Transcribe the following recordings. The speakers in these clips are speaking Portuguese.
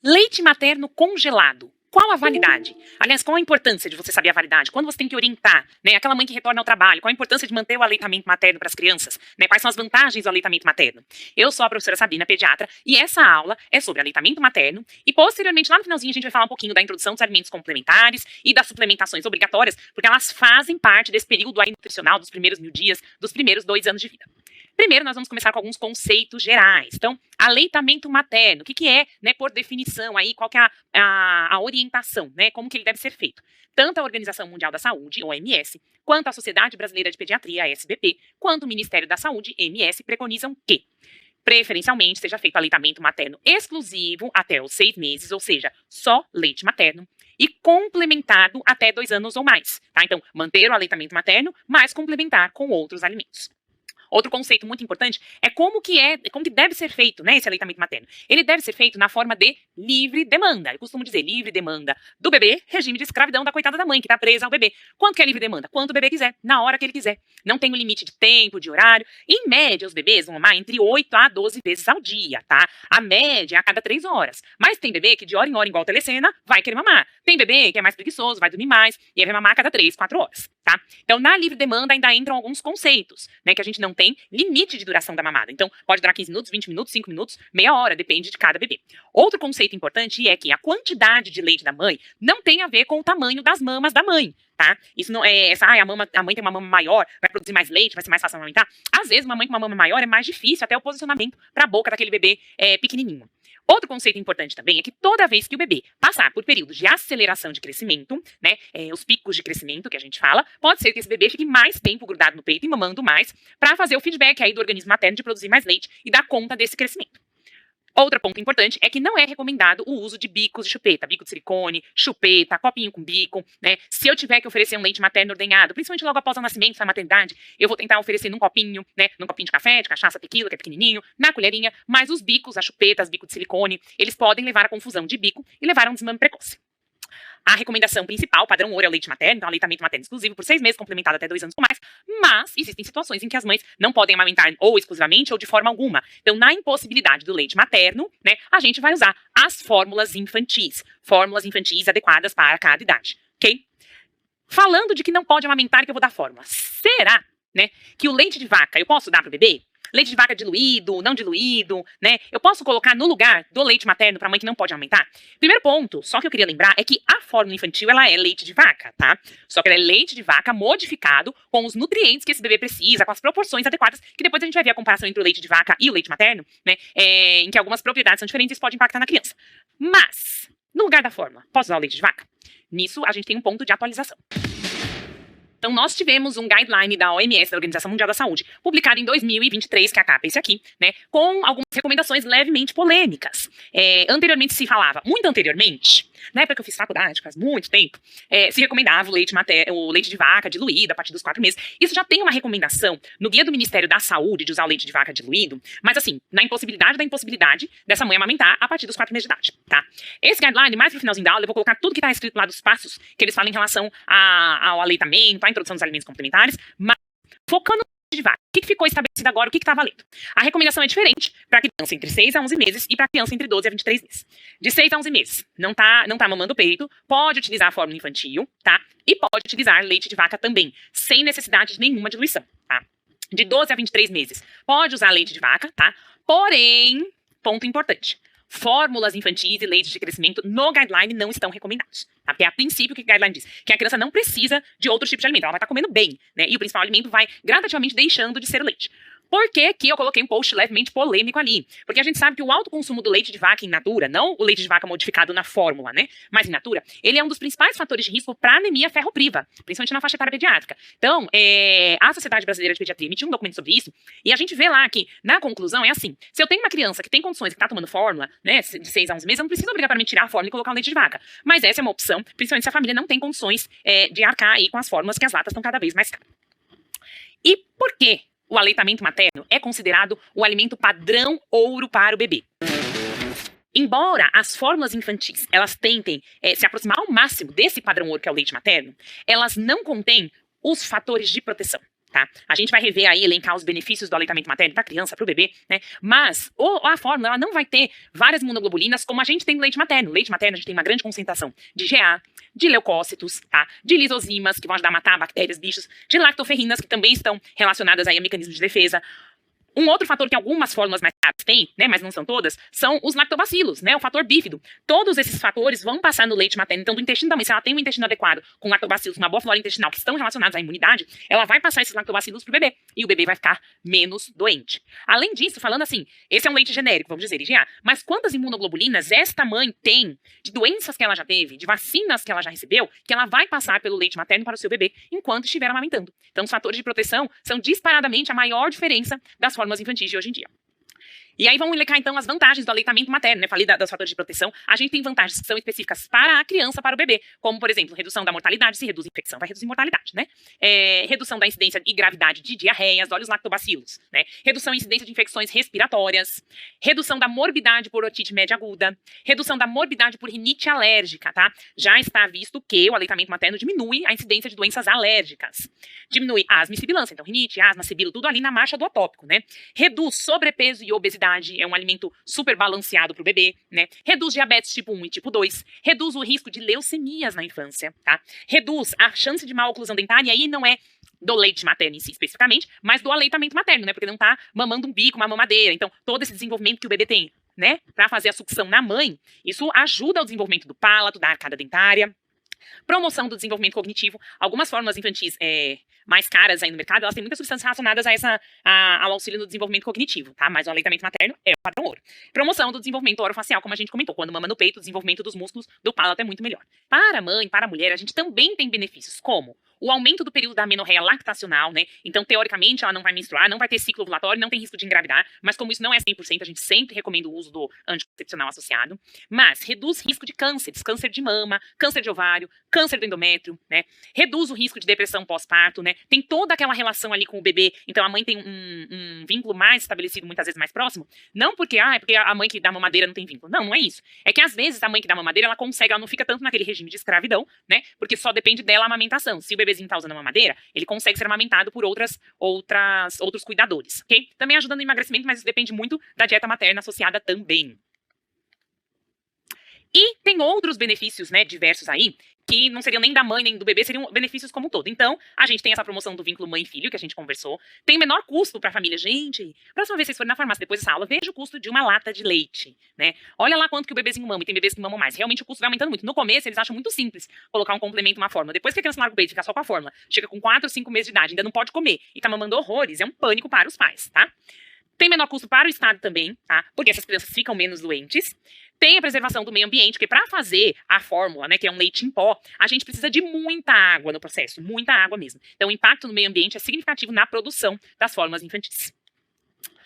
Leite materno congelado. Qual a validade? Aliás, qual a importância de você saber a validade? Quando você tem que orientar, né, aquela mãe que retorna ao trabalho, qual a importância de manter o aleitamento materno para as crianças? Né, quais são as vantagens do aleitamento materno? Eu sou a professora Sabrina, pediatra, e essa aula é sobre aleitamento materno, e posteriormente, lá no finalzinho, a gente vai falar um pouquinho da introdução dos alimentos complementares e das suplementações obrigatórias, porque elas fazem parte desse período aí nutricional dos primeiros 1000 dias, dos primeiros 2 anos de vida. Primeiro, nós vamos começar com alguns conceitos gerais. Então, aleitamento materno, o que é, né, por definição aí, qual que é a orientação, né, como que ele deve ser feito? Tanto a Organização Mundial da Saúde, OMS, quanto a Sociedade Brasileira de Pediatria, a SBP, quanto o Ministério da Saúde, MS, preconizam que, preferencialmente, seja feito aleitamento materno exclusivo até os 6 meses, ou seja, só leite materno, e complementado até 2 anos ou mais, tá? Então, manter o aleitamento materno, mas complementar com outros alimentos. Outro conceito muito importante é como que deve ser feito, né, esse aleitamento materno. Ele deve ser feito na forma de livre demanda. Eu costumo dizer livre demanda do bebê, regime de escravidão da coitada da mãe que está presa ao bebê. Quanto que é livre demanda? Quanto o bebê quiser, na hora que ele quiser. Não tem um limite de tempo, de horário. Em média, os bebês vão mamar entre 8 a 12 vezes ao dia, tá? A média é a cada 3 horas. Mas tem bebê que de hora em hora, igual a telecena, vai querer mamar. Tem bebê que é mais preguiçoso, vai dormir mais, e aí vai mamar a cada 3, 4 horas, tá? Então, na livre demanda ainda entram alguns conceitos, né, que a gente não tem limite de duração da mamada. Então, pode durar 15 minutos, 20 minutos, 5 minutos, meia hora, depende de cada bebê. Outro conceito importante é que a quantidade de leite da mãe não tem a ver com o tamanho das mamas da mãe, tá? Isso não é a mãe tem uma mama maior, vai produzir mais leite, vai ser mais fácil amamentar. Às vezes, uma mãe com uma mama maior é mais difícil até o posicionamento para a boca daquele bebê pequenininho. Outro conceito importante também é que toda vez que o bebê passar por períodos de aceleração de crescimento, né, os picos de crescimento que a gente fala, pode ser que esse bebê fique mais tempo grudado no peito e mamando mais para fazer o feedback aí do organismo materno de produzir mais leite e dar conta desse crescimento. Outro ponto importante é que não é recomendado o uso de bicos de chupeta, bico de silicone, chupeta, copinho com bico, né? Se eu tiver que oferecer um leite materno ordenhado, principalmente logo após o nascimento, na maternidade, eu vou tentar oferecer num copinho, né? Num copinho de café, de cachaça, tequila, que é pequenininho, na colherinha, mas os bicos, as chupetas, bico de silicone, eles podem levar a confusão de bico e levar a um desmame precoce. A recomendação principal, padrão ouro, é o leite materno, então aleitamento materno exclusivo por 6 meses, complementado até 2 anos ou mais, mas existem situações em que as mães não podem amamentar ou exclusivamente ou de forma alguma. Então, na impossibilidade do leite materno, né, a gente vai usar as fórmulas infantis adequadas para cada idade, ok? Falando de que não pode amamentar e que eu vou dar fórmula, será, né, que o leite de vaca eu posso dar para o bebê? Leite de vaca diluído, não diluído, né? Eu posso colocar no lugar do leite materno para mãe que não pode aumentar? Primeiro ponto, só que eu queria lembrar, é que a fórmula infantil, ela é leite de vaca, tá? Só que ela é leite de vaca modificado com os nutrientes que esse bebê precisa, com as proporções adequadas, que depois a gente vai ver a comparação entre o leite de vaca e o leite materno, né? Em que algumas propriedades são diferentes e isso pode impactar na criança. Mas, no lugar da fórmula, posso usar o leite de vaca? Nisso, a gente tem um ponto de atualização. Então, nós tivemos um guideline da OMS, da Organização Mundial da Saúde, publicado em 2023, que é a capa esse aqui, né, com algumas recomendações levemente polêmicas. Anteriormente se falava, muito anteriormente, na época que eu fiz faculdade, faz muito tempo, se recomendava o leite de vaca diluído a partir dos 4 meses. Isso já tem uma recomendação no guia do Ministério da Saúde de usar o leite de vaca diluído, mas assim, na impossibilidade da impossibilidade dessa mãe amamentar a partir dos 4 meses de idade, tá? Esse guideline, mais pro finalzinho da aula, eu vou colocar tudo que tá escrito lá dos passos que eles falam em relação ao aleitamento, à introdução dos alimentos complementares, mas focando no leite de vaca. O que ficou estabelecido agora, o que está valendo? A recomendação é diferente para criança entre 6 a 11 meses e para criança entre 12 a 23 meses. De 6 a 11 meses, não tá mamando o peito, pode utilizar a fórmula infantil, tá? E pode utilizar leite de vaca também, sem necessidade de nenhuma diluição, tá? De 12 a 23 meses, pode usar leite de vaca, tá? Porém, ponto importante, fórmulas infantis e leites de crescimento no guideline não estão recomendados. Tá? Porque a princípio o que o guideline diz? Que a criança não precisa de outro tipo de alimento, ela vai estar comendo bem, né? E o principal alimento vai gradativamente deixando de ser o leite. Por que que eu coloquei um post levemente polêmico ali? Porque a gente sabe que o alto consumo do leite de vaca in natura, não o leite de vaca modificado na fórmula, né? Mas in natura, ele é um dos principais fatores de risco para anemia ferropriva, principalmente na faixa etária pediátrica. Então, a Sociedade Brasileira de Pediatria emitiu um documento sobre isso, e a gente vê lá que, na conclusão, é assim, se eu tenho uma criança que tem condições, que está tomando fórmula, né, de 6 a 11 meses, eu não preciso obrigatoriamente tirar a fórmula e colocar o leite de vaca. Mas essa é uma opção, principalmente se a família não tem condições de arcar aí com as fórmulas, que as latas estão cada vez mais caras. E por quê? O aleitamento materno é considerado o alimento padrão ouro para o bebê. Embora as fórmulas infantis elas tentem se aproximar ao máximo desse padrão ouro que é o leite materno, elas não contêm os fatores de proteção. tá? A gente vai rever aí, elencar os benefícios do aleitamento materno para criança, para o bebê, né? Mas a fórmula, ela não vai ter várias imunoglobulinas como a gente tem no leite materno. No leite materno, a gente tem uma grande concentração de GA, de leucócitos, tá? De lisozimas, que vão ajudar a matar bactérias, bichos, de lactoferrinas, que também estão relacionadas aí a mecanismos de defesa. Um outro fator que algumas fórmulas mais caras têm, né, mas não são todas, são os lactobacilos, né, o fator bífido. Todos esses fatores vão passar no leite materno. Então, do intestino da mãe, se ela tem um intestino adequado, com lactobacilos, uma boa flora intestinal, que estão relacionados à imunidade, ela vai passar esses lactobacilos pro bebê. E o bebê vai ficar menos doente. Além disso, falando assim, esse é um leite genérico, vamos dizer, IgA, mas quantas imunoglobulinas esta mãe tem de doenças que ela já teve, de vacinas que ela já recebeu, que ela vai passar pelo leite materno para o seu bebê enquanto estiver amamentando. Então, os fatores de proteção são disparadamente a maior diferença das formas infantis de hoje em dia. E aí vamos elencar então as vantagens do aleitamento materno, né? Falei dos fatores de proteção. A gente tem vantagens que são específicas para a criança, para o bebê, como por exemplo, redução da mortalidade, se reduz a infecção, vai reduzir mortalidade, né? Redução da incidência e gravidade de diarreias, olha os lactobacilos, né? Redução e incidência de infecções respiratórias, redução da morbidade por otite média aguda, redução da morbidade por rinite alérgica, tá? Já está visto que o aleitamento materno diminui a incidência de doenças alérgicas, diminui asma e sibilância, então rinite, asma, sibilo, tudo ali na marcha do atópico, né? Reduz sobrepeso e obesidade, é um alimento super balanceado para o bebê, né? Reduz diabetes tipo 1 e tipo 2, reduz o risco de leucemias na infância, tá? Reduz a chance de maloclusão dentária, e aí não é do leite materno em si especificamente, mas do aleitamento materno, né? Porque não tá mamando um bico, uma mamadeira. Então, todo esse desenvolvimento que o bebê tem, né? Para fazer a sucção na mãe, isso ajuda ao desenvolvimento do palato, da arcada dentária. Promoção do desenvolvimento cognitivo. Algumas fórmulas infantis mais caras aí no mercado, elas têm muitas substâncias relacionadas ao auxílio no desenvolvimento cognitivo, tá? Mas o aleitamento materno é o padrão ouro. Promoção do desenvolvimento orofacial, como a gente comentou. Quando mama no peito, o desenvolvimento dos músculos do palato é muito melhor. Para a mãe, para a mulher, a gente também tem benefícios, como o aumento do período da amenorreia lactacional, né? Então, teoricamente, ela não vai menstruar, não vai ter ciclo ovulatório, não tem risco de engravidar, mas como isso não é 100%, a gente sempre recomenda o uso do anticoncepcional associado. Mas reduz risco de cânceres, câncer de mama, câncer de ovário, câncer do endométrio, né? Reduz o risco de depressão pós-parto, né? Tem toda aquela relação ali com o bebê, então a mãe tem um vínculo mais estabelecido, muitas vezes mais próximo. Não porque, é porque a mãe que dá mamadeira não tem vínculo. Não, não é isso. É que às vezes a mãe que dá mamadeira, ela não fica tanto naquele regime de escravidão, né? Porque só depende dela a amamentação. Se o bebezinho tá usando a mamadeira, ele consegue ser amamentado por outros cuidadores, ok? Também ajuda no emagrecimento, mas isso depende muito da dieta materna associada também. E tem outros benefícios, né, diversos aí, que não seriam nem da mãe, nem do bebê, seriam benefícios como um todo. Então, a gente tem essa promoção do vínculo mãe e filho, que a gente conversou. Tem menor custo para a família. Gente, próxima vez que vocês forem na farmácia depois dessa aula, veja o custo de uma lata de leite, né? Olha lá quanto que o bebezinho mama, e tem bebês que mamam mais. Realmente o custo vai aumentando muito. No começo, eles acham muito simples colocar um complemento, uma fórmula. Depois que a criança larga o peito e fica só com a fórmula, chega com 4, 5 meses de idade, ainda não pode comer, e tá mamando horrores, é um pânico para os pais, tá? Tem menor custo para o Estado também, tá? Porque essas crianças ficam menos doentes. Tem a preservação do meio ambiente, porque para fazer a fórmula, né, que é um leite em pó, a gente precisa de muita água no processo, muita água mesmo. Então, o impacto no meio ambiente é significativo na produção das fórmulas infantis.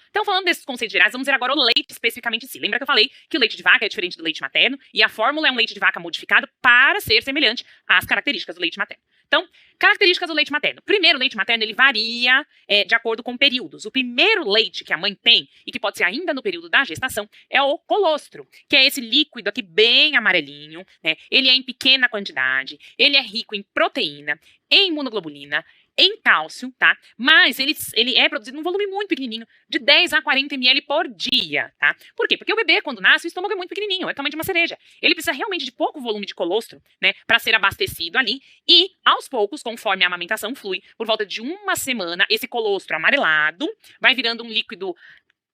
Então, falando desses conceitos gerais, vamos ver agora o leite especificamente em si. Lembra que eu falei que o leite de vaca é diferente do leite materno e a fórmula é um leite de vaca modificado para ser semelhante às características do leite materno. Então, características do leite materno. Primeiro, o leite materno ele varia de acordo com períodos. O primeiro leite que a mãe tem, e que pode ser ainda no período da gestação, é o colostro, que é esse líquido aqui bem amarelinho, né? Ele é em pequena quantidade, ele é rico em proteína, em imunoglobulina, em cálcio, tá? Mas ele é produzido num volume muito pequenininho, de 10 a 40 ml por dia, tá? Por quê? Porque o bebê, quando nasce, o estômago é muito pequenininho, é o tamanho de uma cereja. Ele precisa realmente de pouco volume de colostro, né, para ser abastecido ali, e aos poucos, conforme a amamentação flui, por volta de uma semana, esse colostro amarelado vai virando um líquido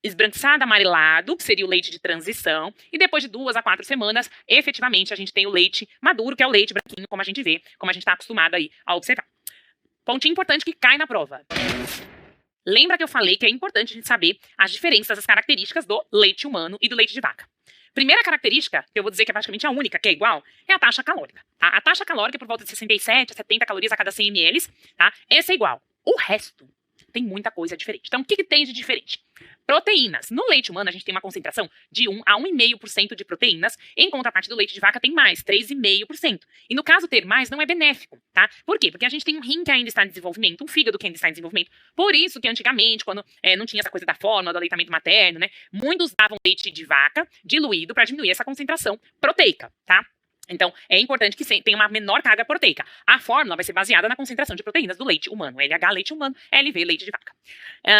esbranquiçado amarelado, que seria o leite de transição, e depois de 2 a 4 semanas, efetivamente, a gente tem o leite maduro, que é o leite branquinho, como a gente vê, como a gente está acostumado aí a observar. Pontinho importante que cai na prova. Lembra que eu falei que é importante a gente saber as diferenças, as características do leite humano e do leite de vaca. Primeira característica, que eu vou dizer que é praticamente a única, que é igual, é a taxa calórica. Tá? A taxa calórica é por volta de 67 a 70 calorias a cada 100 ml, tá? Essa é igual. O resto tem muita coisa diferente. Então, o que tem de diferente? Proteínas. No leite humano, a gente tem uma concentração de 1 a 1,5% de proteínas, em contraparte do leite de vaca tem mais, 3,5%. E no caso, ter mais não é benéfico, tá? Por quê? Porque a gente tem um rim que ainda está em desenvolvimento, um fígado que ainda está em desenvolvimento. Por isso que antigamente, quando não tinha essa coisa da fórmula, do aleitamento materno, né? Muitos davam leite de vaca diluído para diminuir essa concentração proteica, tá? Então, é importante que tenha uma menor carga proteica. A fórmula vai ser baseada na concentração de proteínas do leite humano. LH, leite humano, LV, leite de vaca.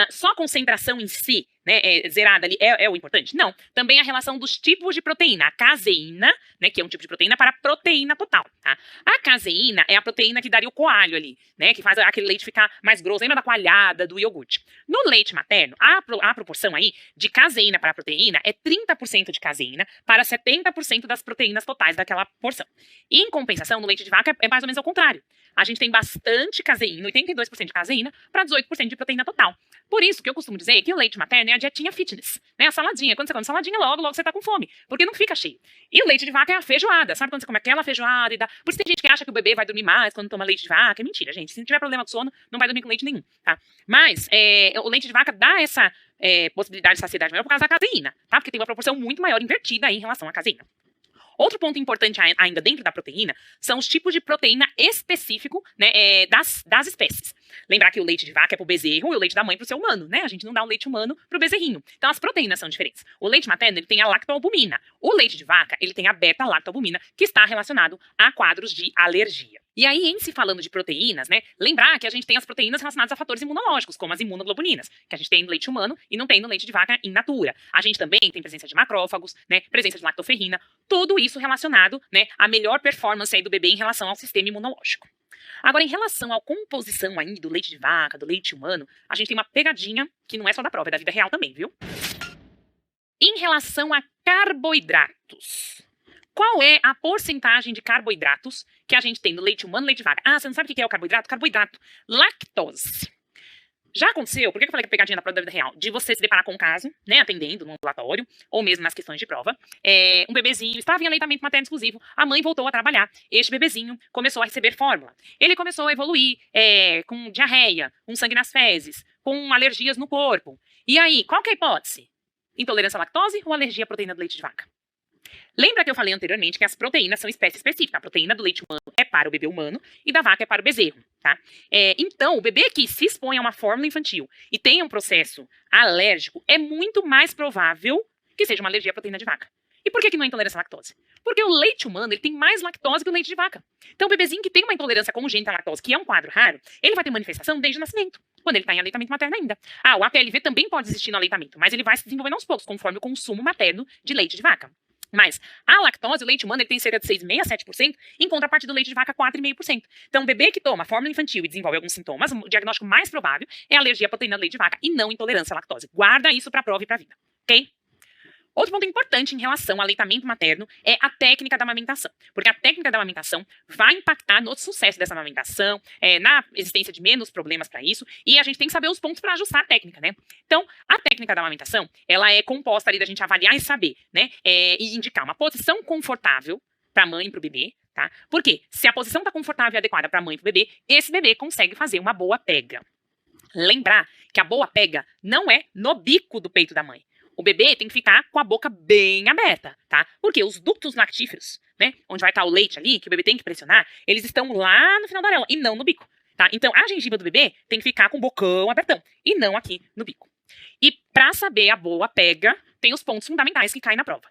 Só a concentração em si, né, zerada ali, é o importante? Não. Também a relação dos tipos de proteína. A caseína, né, que é um tipo de proteína, para a proteína total. Tá? A caseína é a proteína que daria o coalho ali, né, que faz aquele leite ficar mais grosso. Lembra da coalhada, do iogurte? No leite materno, a proporção aí de caseína para a proteína é 30% de caseína para 70% das proteínas totais daquela porção. E, em compensação, no leite de vaca é mais ou menos ao contrário. A gente tem bastante caseína, 82% de caseína, para 18% de proteína total. Por isso que eu costumo dizer que o leite materno é a dietinha fitness, né? A saladinha. Quando você come saladinha, logo você tá com fome, porque não fica cheio. E o leite de vaca é a feijoada. Sabe quando você come aquela feijoada e dá... Por isso tem gente que acha que o bebê vai dormir mais quando toma leite de vaca. É mentira, gente. Se não tiver problema com sono, não vai dormir com leite nenhum, tá? Mas o leite de vaca dá essa possibilidade de saciedade maior por causa da caseína, tá? Porque tem uma proporção muito maior invertida aí em relação à caseína. Outro ponto importante ainda dentro da proteína são os tipos de proteína específico, né, das espécies. Lembrar que o leite de vaca é pro bezerro e o leite da mãe pro ser humano, né? A gente não dá o leite humano pro bezerrinho. Então as proteínas são diferentes. O leite materno, ele tem a lactoalbumina. O leite de vaca, ele tem a beta-lactoalbumina, que está relacionado a quadros de alergia. E aí, em se falando de proteínas, né, lembrar que a gente tem as proteínas relacionadas a fatores imunológicos, como as imunoglobulinas, que a gente tem no leite humano e não tem no leite de vaca in natura. A gente também tem presença de macrófagos, né, presença de lactoferrina, tudo isso relacionado, né, à melhor performance aí do bebê em relação ao sistema imunológico. Agora, em relação à composição aí do leite de vaca, do leite humano, a gente tem uma pegadinha que não é só da prova, é da vida real também, viu? Em relação a carboidratos, qual é a porcentagem de carboidratos que a gente tem no leite humano e leite de vaca? Ah, você não sabe o que é o carboidrato? Carboidrato, lactose. Já aconteceu, por que eu falei que a pegadinha da prova da vida real? De você se deparar com um caso, né, atendendo no ambulatório, ou mesmo nas questões de prova, um bebezinho estava em aleitamento materno exclusivo, a mãe voltou a trabalhar, este bebezinho começou a receber fórmula. Ele começou a evoluir com diarreia, com sangue nas fezes, com alergias no corpo. E aí, qual que é a hipótese? Intolerância à lactose ou alergia à proteína do leite de vaca? Lembra que eu falei anteriormente que as proteínas são espécie específica. A proteína do leite humano é para o bebê humano e da vaca é para o bezerro, tá? Então, o bebê que se expõe a uma fórmula infantil e tenha um processo alérgico, é muito mais provável que seja uma alergia à proteína de vaca. E por que não é intolerância à lactose? Porque o leite humano ele tem mais lactose que o leite de vaca. Então, o bebezinho que tem uma intolerância congênita à lactose, que é um quadro raro, ele vai ter manifestação desde o nascimento, quando ele está em aleitamento materno ainda. O APLV também pode existir no aleitamento, mas ele vai se desenvolvendo aos poucos, conforme o consumo materno de leite de vaca. Mas a lactose, o leite humano, ele tem cerca de 6,5% a 7%, em contrapartida do leite de vaca, 4,5%. Então, o bebê que toma fórmula infantil e desenvolve alguns sintomas, o diagnóstico mais provável é alergia à proteína do leite de vaca e não intolerância à lactose. Guarda isso para a prova e para a vida, ok? Outro ponto importante em relação ao aleitamento materno é a técnica da amamentação. Porque a técnica da amamentação vai impactar no sucesso dessa amamentação, na existência de menos problemas para isso, e a gente tem que saber os pontos para ajustar a técnica, né? Então, a técnica da amamentação, ela é composta ali da gente avaliar e saber, né? E indicar uma posição confortável para a mãe e para o bebê, tá? Porque se a posição está confortável e adequada para a mãe e para o bebê, esse bebê consegue fazer uma boa pega. Lembrar que a boa pega não é no bico do peito da mãe. O bebê tem que ficar com a boca bem aberta, tá? Porque os ductos lactíferos, né, onde vai estar o leite ali, que o bebê tem que pressionar, eles estão lá no final da areola e não no bico, tá? Então, a gengiva do bebê tem que ficar com o bocão abertão e não aqui no bico. E para saber a boa pega, tem os pontos fundamentais que caem na prova.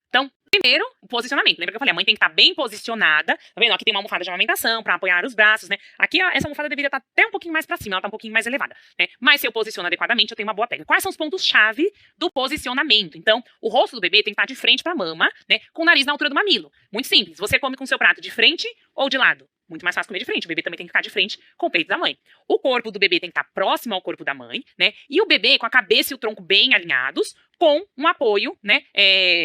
Então, primeiro, o posicionamento. Lembra que eu falei, a mãe tem que estar bem posicionada. Tá vendo? Aqui tem uma almofada de amamentação para apoiar os braços, né? Aqui, ó, essa almofada deveria estar até um pouquinho mais para cima, ela tá um pouquinho mais elevada, né? Mas se eu posiciono adequadamente, eu tenho uma boa pega. Quais são os pontos-chave do posicionamento? Então, o rosto do bebê tem que estar de frente para a mama, né? Com o nariz na altura do mamilo. Muito simples. Você come com o seu prato de frente ou de lado? Muito mais fácil comer de frente. O bebê também tem que ficar de frente com o peito da mãe. O corpo do bebê tem que estar próximo ao corpo da mãe, né? E o bebê com a cabeça e o tronco bem alinhados, com um apoio, né?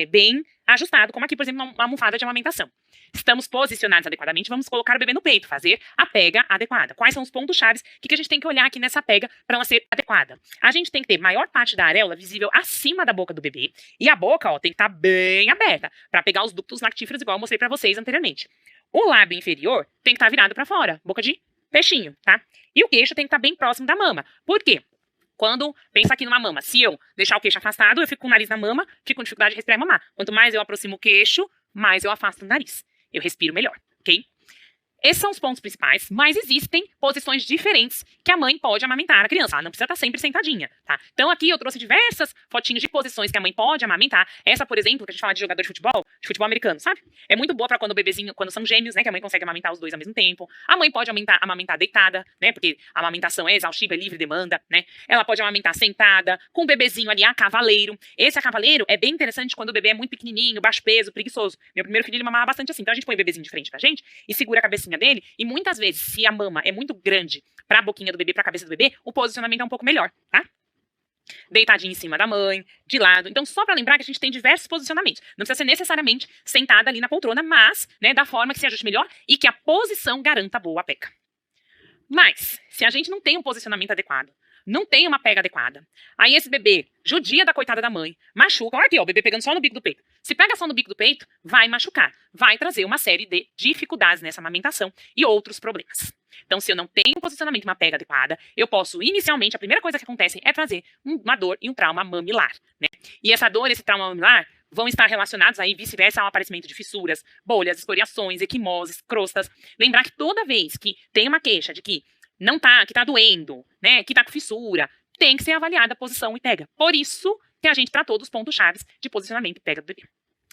Bem ajustado, como aqui, por exemplo, uma almofada de amamentação. Estamos posicionados adequadamente, vamos colocar o bebê no peito, fazer a pega adequada. Quais são os pontos chaves? O que a gente tem que olhar aqui nessa pega para ela ser adequada? A gente tem que ter maior parte da areola visível acima da boca do bebê e a boca, ó, tem que estar bem aberta para pegar os ductos lactíferos, igual eu mostrei para vocês anteriormente. O lábio inferior tem que estar virado para fora, boca de peixinho, tá? E o queixo tem que estar bem próximo da mama. Por quê? Quando, pensa aqui numa mama, se eu deixar o queixo afastado, eu fico com o nariz na mama, fico com dificuldade de respirar e mamar. Quanto mais eu aproximo o queixo, mais eu afasto o nariz. Eu respiro melhor, ok? Esses são os pontos principais, mas existem posições diferentes que a mãe pode amamentar a criança. Ela não precisa estar sempre sentadinha, tá? Então aqui eu trouxe diversas fotinhos de posições que a mãe pode amamentar. Essa, por exemplo, que a gente fala de jogador de futebol americano, sabe? É muito boa para quando o bebezinho, quando são gêmeos, né, que a mãe consegue amamentar os dois ao mesmo tempo. A mãe pode amamentar deitada, né, porque a amamentação é exaustiva, é livre demanda, né? Ela pode amamentar sentada, com o bebezinho ali a cavaleiro. Esse a cavaleiro é bem interessante quando o bebê é muito pequenininho, baixo peso, preguiçoso. Meu primeiro filho, ele mamava bastante assim. Então a gente põe o bebezinho de frente pra gente e segura a cabecinha dele, e muitas vezes, se a mama é muito grande pra boquinha do bebê, pra cabeça do bebê, o posicionamento é um pouco melhor, tá? Deitadinho em cima da mãe, de lado. Então, só pra lembrar que a gente tem diversos posicionamentos. Não precisa ser necessariamente sentada ali na poltrona, mas, né, da forma que se ajuste melhor e que a posição garanta boa pega. Mas, se a gente não tem um posicionamento adequado, não tem uma pega adequada, aí esse bebê, judia da coitada da mãe, machuca. Olha aqui, ó, o bebê pegando só no bico do peito. Se pega só no bico do peito, vai machucar. Vai trazer uma série de dificuldades nessa amamentação e outros problemas. Então, se eu não tenho um posicionamento, uma pega adequada, eu posso, inicialmente, a primeira coisa que acontece é trazer uma dor e um trauma mamilar, né? E essa dor, esse trauma mamilar, vão estar relacionados aí, vice-versa, ao aparecimento de fissuras, bolhas, escoriações, equimoses, crostas. Lembrar que toda vez que tem uma queixa de que não tá, que tá doendo, né, que tá com fissura, tem que ser avaliada a posição e pega. Por isso que a gente tratou dos pontos chaves de posicionamento e pega do bebê.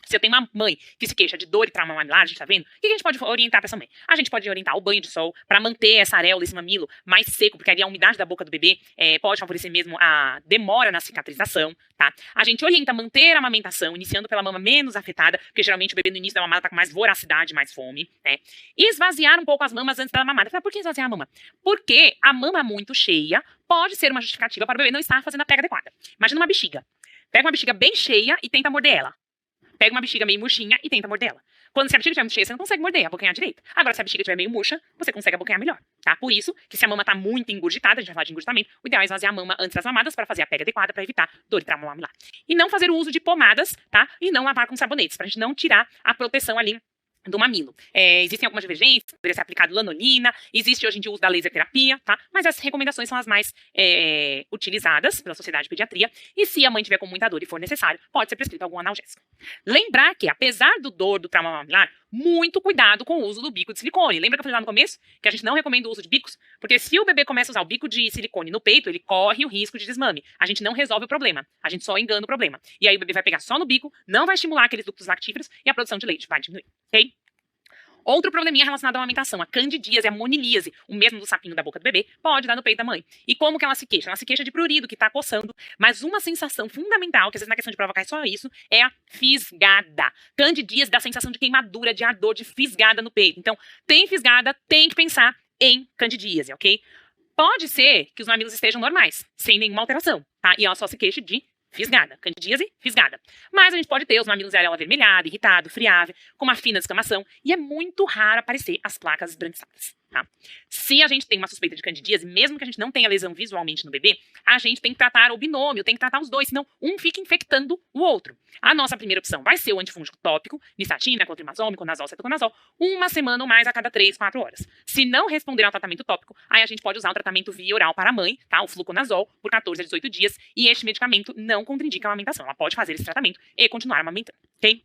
Se eu tenho uma mãe que se queixa de dor e trauma mamilar, a gente tá vendo? O que a gente pode orientar pra essa mãe? A gente pode orientar o banho de sol para manter essa areola, esse mamilo mais seco, porque ali a umidade da boca do bebê pode favorecer mesmo a demora na cicatrização, tá? A gente orienta a manter a amamentação, iniciando pela mama menos afetada, porque geralmente o bebê no início da mamada tá com mais voracidade, mais fome, né? E esvaziar um pouco as mamas antes da mamada. Por que esvaziar a mama? Porque a mama muito cheia pode ser uma justificativa para o bebê não estar fazendo a pega adequada. Imagina uma bexiga. Pega uma bexiga bem cheia e tenta morder ela. Pega uma bexiga meio murchinha e tenta morder ela. Quando se a bexiga estiver muito cheia, você não consegue morder, abocanhar direito. Agora, se a bexiga estiver meio murcha, você consegue abocanhar melhor, tá? Por isso, que se a mama tá muito engurgitada, a gente vai falar de engurgitamento, o ideal é esvaziar a mama antes das mamadas para fazer a pega adequada para evitar dor e trauma mamilar. E não fazer o uso de pomadas, tá? E não lavar com sabonetes, pra gente não tirar a proteção ali do mamilo. Existem algumas divergências, poderia ser aplicado lanolina, existe hoje em dia o uso da laser terapia, tá? Mas essas recomendações são as mais utilizadas pela Sociedade de Pediatria, e se a mãe tiver com muita dor e for necessário, pode ser prescrito algum analgésico. Lembrar que, apesar do dor do trauma mamilar, muito cuidado com o uso do bico de silicone. Lembra que eu falei lá no começo que a gente não recomenda o uso de bicos? Porque se o bebê começa a usar o bico de silicone no peito, ele corre o risco de desmame. A gente não resolve o problema, a gente só engana o problema. E aí o bebê vai pegar só no bico, não vai estimular aqueles ductos lactíferos e a produção de leite vai diminuir, ok? Outro probleminha relacionado à amamentação, a candidíase, a monilíase, o mesmo do sapinho da boca do bebê, pode dar no peito da mãe. E como que ela se queixa? Ela se queixa de prurido, que tá coçando, mas uma sensação fundamental, que às vezes na questão de prova cai só isso, é a fisgada. Candidíase dá sensação de queimadura, de ardor, de fisgada no peito. Então, tem fisgada, tem que pensar em candidíase, ok? Pode ser que os mamilos estejam normais, sem nenhuma alteração, tá? E ela só se queixa de fisgada, candidíase, fisgada. Mas a gente pode ter os mamilos de areola avermelhada, irritado, friável, com uma fina descamação, e é muito raro aparecer as placas esbranquiçadas, tá? Se a gente tem uma suspeita de candidíase, mesmo que a gente não tenha lesão visualmente no bebê, a gente tem que tratar o binômio, tem que tratar os dois, senão um fica infectando o outro. A nossa primeira opção vai ser o antifúngico tópico, nistatina, clotrimazol, miconazol, cetoconazol, uma semana ou mais a cada 3, 4 horas. Se não responder ao tratamento tópico, aí a gente pode usar um tratamento via oral para a mãe, tá? O fluconazol, por 14 a 18 dias, e este medicamento não contraindica a amamentação. Ela pode fazer esse tratamento e continuar amamentando, ok?